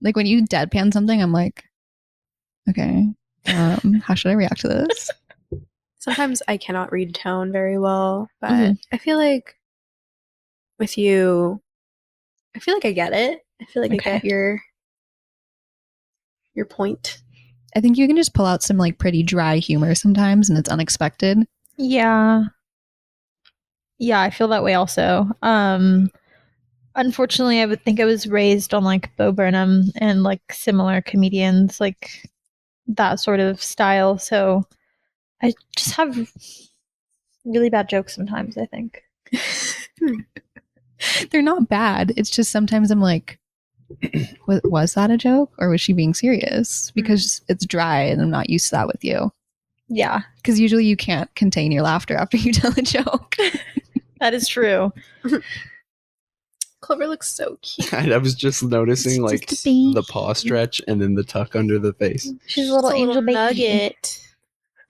Like when you deadpan something, I'm like, okay, how should I react to this? Sometimes I cannot read tone very well, but Mhm. I feel like with you, I feel like I get it. I feel like Okay. I get your point. I think you can just pull out some like pretty dry humor sometimes and it's unexpected. Yeah. Yeah, I feel that way also. Unfortunately, I would think I was raised on like Bo Burnham and like similar comedians, like that sort of style. So I just have really bad jokes sometimes, I think. They're not bad. It's just sometimes I'm like, was that a joke or was she being serious? Because it's dry and I'm not used to that with you. Yeah, Because usually you can't contain your laughter after you tell a joke. that is true. Clover looks so cute. I was just noticing It's like just a baby. the paw stretch and then the tuck under the face. She's a little It's angel baby. nugget.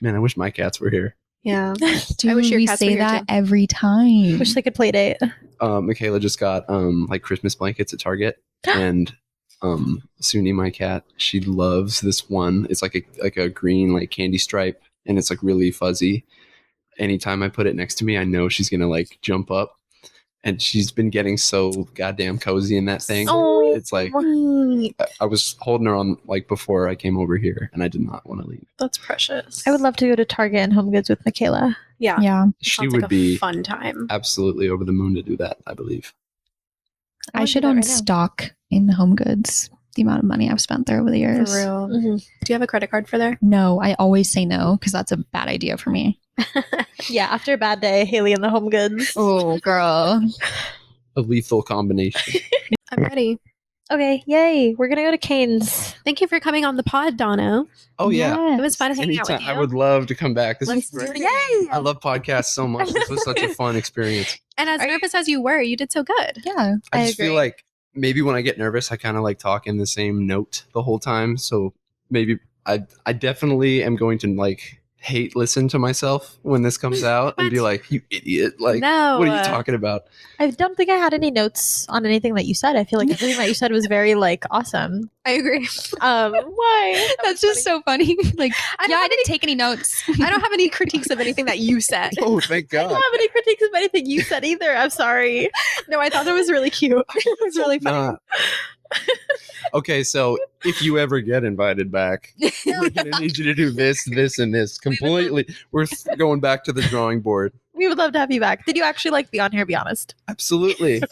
Man, I wish my cats were here. Yeah. Dude, wish your we cats were say here, that too. every time. Wish they could play date. Michaela just got like Christmas blankets at Target, and Suni, my cat, she loves this one. It's like a green like candy stripe, and it's like really fuzzy. Anytime I put it next to me, I know she's gonna like jump up, and she's been getting so goddamn cozy in that thing. Oh, It's like Sweet. I was holding her on like before I came over here, and I did not want to leave. That's precious. I would love to go to Target and Home Goods with Michaela. Yeah. Yeah. She Sounds would like a be fun time. absolutely over the moon to do that, I believe. I wanna should do that own right now. stock in Home Goods. The amount of money I've spent there over the For years. real. Mhm. Do you have a credit card for there? No, I always say no because that's a bad idea for me. Yeah, after a bad day, Haley and the Home Goods. Oh, girl. A lethal combination. I'm ready. Okay, yay. We're going to go to Cane's. Thank you for coming on the pod, Dono. Oh yeah. It was fun hanging out Anytime. with you. I would love to come back. This Let's is do great. it again. I love podcasts so much. This was such a fun experience. And as nervous as you were, you did so good. Yeah. I I just feel agree. like maybe when I get nervous, I kind of like talk in the same note the whole time. So maybe I definitely am going to like hate listen to myself when this comes out and be What? like, you idiot. Like, No. what are you talking about? I don't think I had any notes on anything that you said. I feel like everything that you said was very like awesome. I agree. Why? That's just so funny. Like, I don't yeah, I have didn't take any notes. I don't have any critiques of anything that you said. Oh, thank I don't God. have any critiques of anything you said either. I'm sorry. No, I thought it was really cute. It was really funny. Nah. Okay, so if you ever get invited back, we're gonna need you to do this, this, and this completely. We're going back to the drawing board. We would love to have you back. Did you actually like be on here? Be honest. Absolutely.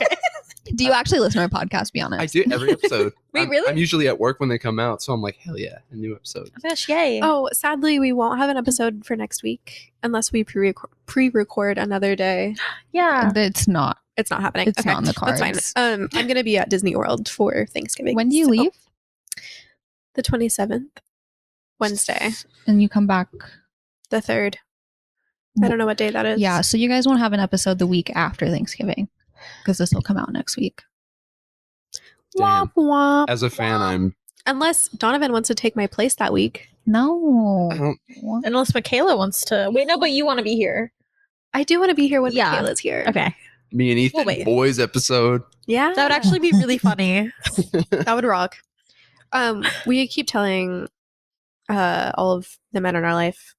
Do you actually listen to our podcast? Be honest. I do every episode. Wait, really? I'm usually at work when they come out, so I'm like, hell yeah, a new episode. Oh my gosh, yay. Oh, sadly, we won't have an episode for next week unless we pre-record another day. yeah. It's not. It's not happening. It's not on the cards. That's fine. I'm gonna be at Disney World for Thanksgiving. When do you so- leave? The 27th, Wednesday, And you come back. the 3rd. I don't know what day that is. Yeah. So you guys won't have an episode the week after Thanksgiving because this will come out next week. Damn. Womp womp. As a fan, I'm. Unless Donovan wants to take my place that week. No. I don't. What? Unless Michaela wants to. Wait, no, but you want to be here. I do want to be here when Yeah. Michaela's here. Okay. Me and Ethan We'll wait. boys episode. Yeah. That would actually be really funny. That would rock. We keep telling all of the men in our lives,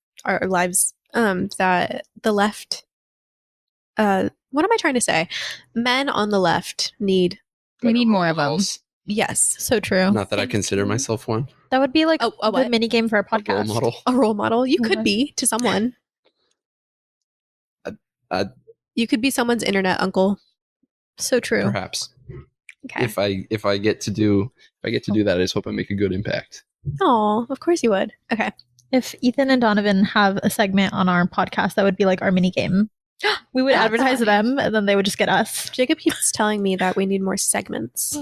that the left what am I trying to say? Men on the left need We need more of them. Models. yes, So true. Not that I Thank consider you. myself one. That would be like a the what? mini game for our A role podcast. model. A role model. You could What? be to someone. I- You could be someone's internet uncle. So true. Perhaps. Okay. If I get to do that, I just hope I make a good impact. Oh, of course you would. Okay. If Ethan and Donovan have a segment on our podcast, that would be like our mini game. We would That's advertise funny. them, and then they would just get us. Jacob keeps telling me that we need more segments.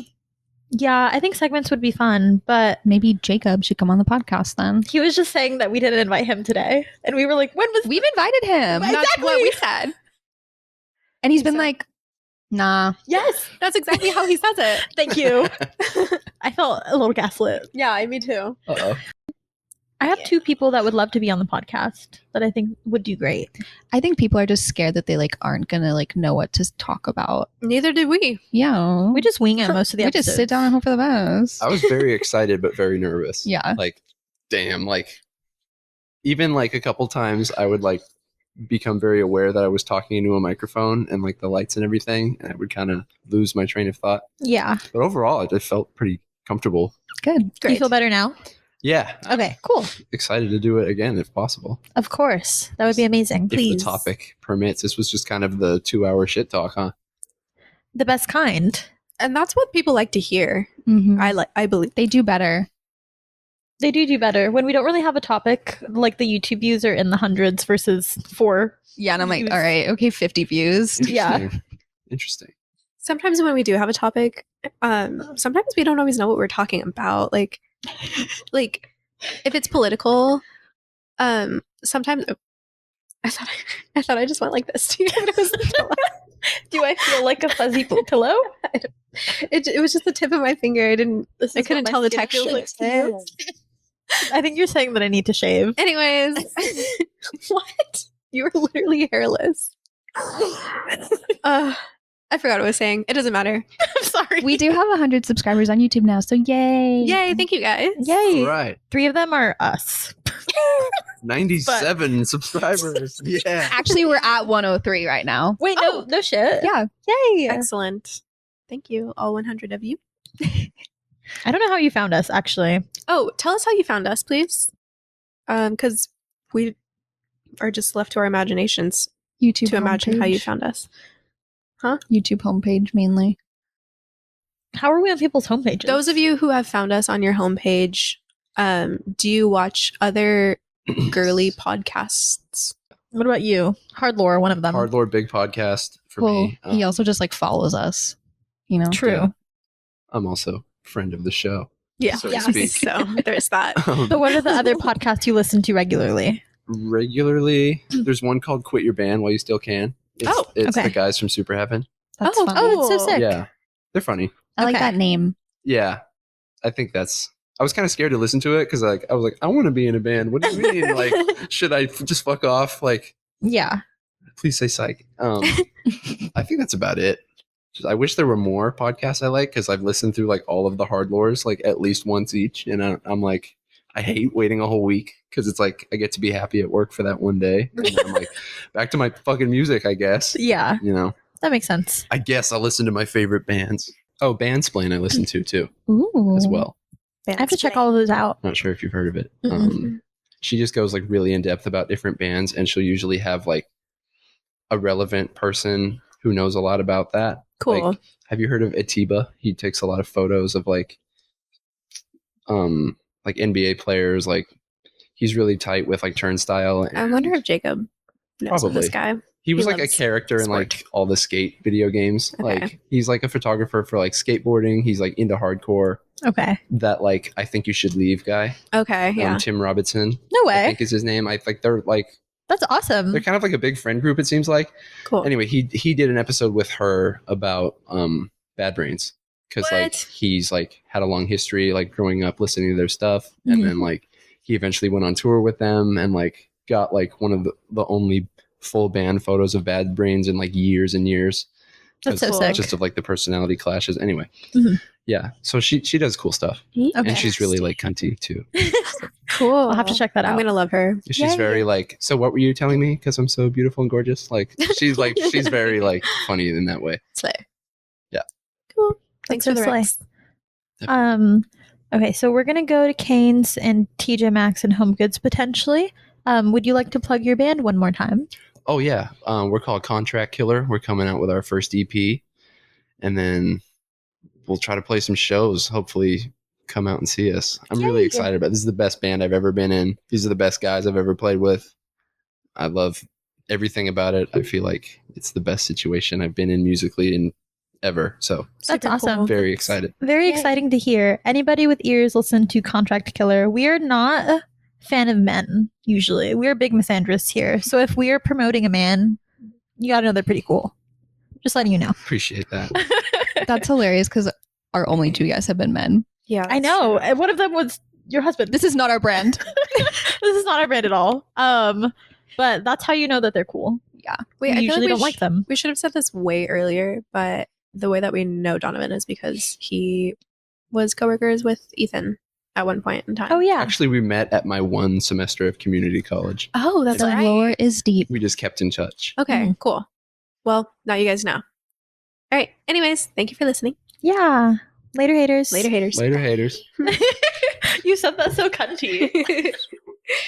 Yeah, I think segments would be fun, but Maybe Jacob should come on the podcast then. he was just saying that we didn't invite him today, and we were like, "When was?" We've invited him. Exactly. That's what we said. And he's been So- like, nah. Yes, That's exactly how he says it. thank you. I felt a little gaslit. Yeah, me too. Uh-oh. I have Yeah. 2 people that would love to be on the podcast that I think would do great. I think people are just scared that they like aren't gonna like know what to talk about. Neither did we. Yeah. We just wing it most of the we episodes. just sit down and hope for the best. I was very excited but very nervous. Yeah. Like, damn, like even like a couple times I would like become very aware that I was talking into a microphone and like the lights and everything, and I would kind of lose my train of thought. Yeah. But overall, I just felt pretty comfortable. Good. Do you feel better now? Yeah, Okay, cool. excited to do it again if possible. Of course. That would be amazing. If Please. the topic permits. This was just kind of the 2-hour shit talk, huh? The best kind. And that's what people like to hear. Mhm. I believe. They do better. They do better. When we don't really have a topic, like the YouTube views are in the hundreds versus 4. Yeah, and I'm like, Views. all right, okay, 50 views. Yeah. Interesting. Interesting. Sometimes when we do have a topic, sometimes we don't always know what we're talking about. Like if it's political, sometimes I thought I just went like this. Do you know what it was? Do I feel like a fuzzy pillow? It was just the tip of my finger. I This I is couldn't what my tell the skin texture. feels like to you. I think you're saying that I need to shave. Anyways, what? You were literally hairless. I forgot what I was saying. It doesn't matter. I'm sorry. We do have 100 subscribers on YouTube now, so yay. Yay! Thank you guys. Yay. All right. 3 of them are us. 97 subscribers. Yeah. Actually, we're at 103 right now. Wait, Oh. no shit. Yeah. Yay. Excellent. Thank you, all 100 of you. I don't know how you found us, actually. Oh, tell us how you found us, please. Because we are just left to our imaginations YouTube to imagine how you homepage. found us. YouTube homepage mainly. How are we on people's homepages? Those of you who have found us on your homepage, do you watch other girly podcasts? What about you? Hard lore, one of them. Hard Lord Big Podcast for Well, me. he also just like follows us, you know? True. Yeah. I'm also a friend of the show. Yeah, So to yes. speak. So there's that. But what are the other podcasts you listen to regularly? Regularly, there's one called Quit Your Band While You Still Can. It's okay. the guys from Super Heaven. That's Oh, fun. Oh, that's so sick. Yeah, they're funny. I like Okay. that name. Yeah, I think that's. I was kind of scared to listen to it because I was like, I want to be in a band. What do you mean? Like, should I just fuck off? Like, Yeah. please say psych. I think that's about it. I wish there were more podcasts I like because I've listened through like all of the hard lores like at least once each, and I'm like, I hate waiting a whole week because it's like I get to be happy at work for that one day, and then I'm like, back to my fucking music, I guess. Yeah. You know, That makes sense. I guess I'll listen to my favorite bands. Oh, Bandsplain I listen to too Ooh. as well. I have to check all of those out. Not sure if you've heard of it. Mm-mm. She just goes like really in depth about different bands, and she'll usually have like a relevant person who knows a lot about that. Cool. Like, have you heard of Atiba? He takes a lot of photos of like NBA players. Like he's really tight with like Turnstile. I wonder if Jacob knows of this guy. He was he like a loves character in sport. like all the skate video games. Okay. Like he's like a photographer for like skateboarding. He's like into hardcore. Okay. That like I think you should leave guy. Okay, yeah. Tim Robinson. No I way. think is his name. I think they're like That's awesome. they're kind of like a big friend group. It seems like. Cool. Anyway, he did an episode with her about Bad Brains because like What? he's like had a long history like growing up listening to their stuff, and Mhm. then like he eventually went on tour with them and like got like one of the only full band photos of Bad Brains in like years and years, That's so cool. sick. Just of like the personality clashes. Anyway, Mhm. yeah. So she does cool stuff, Okay. and she's really like cunty too. Cool. I'll have to check that out. I'm gonna love her. She's Yay. very like. So what were you telling me? Because I'm so beautiful and gorgeous. Like she's very like funny in that way. Slay. Yeah. Cool. Thanks That's for the so slay. Rex. Okay, so we're gonna go to Canes and TJ Maxx and Home Goods potentially. Would you like to plug your band one more time? Oh yeah, we're called Contract Killer. We're coming out with our first EP, and then we'll try to play some shows. Hopefully, come out and see us. I'm really Yay. excited about. This is the best band I've ever been in. These are the best guys I've ever played with. I love everything about it. I feel like it's the best situation I've been in musically in ever. So That's Super awesome. cool. very excited. Very Yay. exciting to hear. Anybody with ears listen to Contract Killer. We are not a fan of men, usually. We're big misandrists here. So if we are promoting a man, you gotta know they're pretty cool. Just letting you know. Appreciate that. That's hilarious because our only 2 guys have been men. Yeah. I know. And one of them was your husband. This is not our brand. This is not our brand at all. But that's how you know that they're cool. Wait, We I feel usually like don't like them. We should have said this way earlier, but the way that we know Donovan is because he was coworkers with Ethan at one point in time. Oh yeah. Actually, we met at my one semester of community college. Oh, that's The right. lore is deep. We just kept in touch. Okay, cool. Well, now you guys know. All right. Anyways, thank you for listening. Yeah. Later haters. Later, haters. Later, haters. You said that so cunty.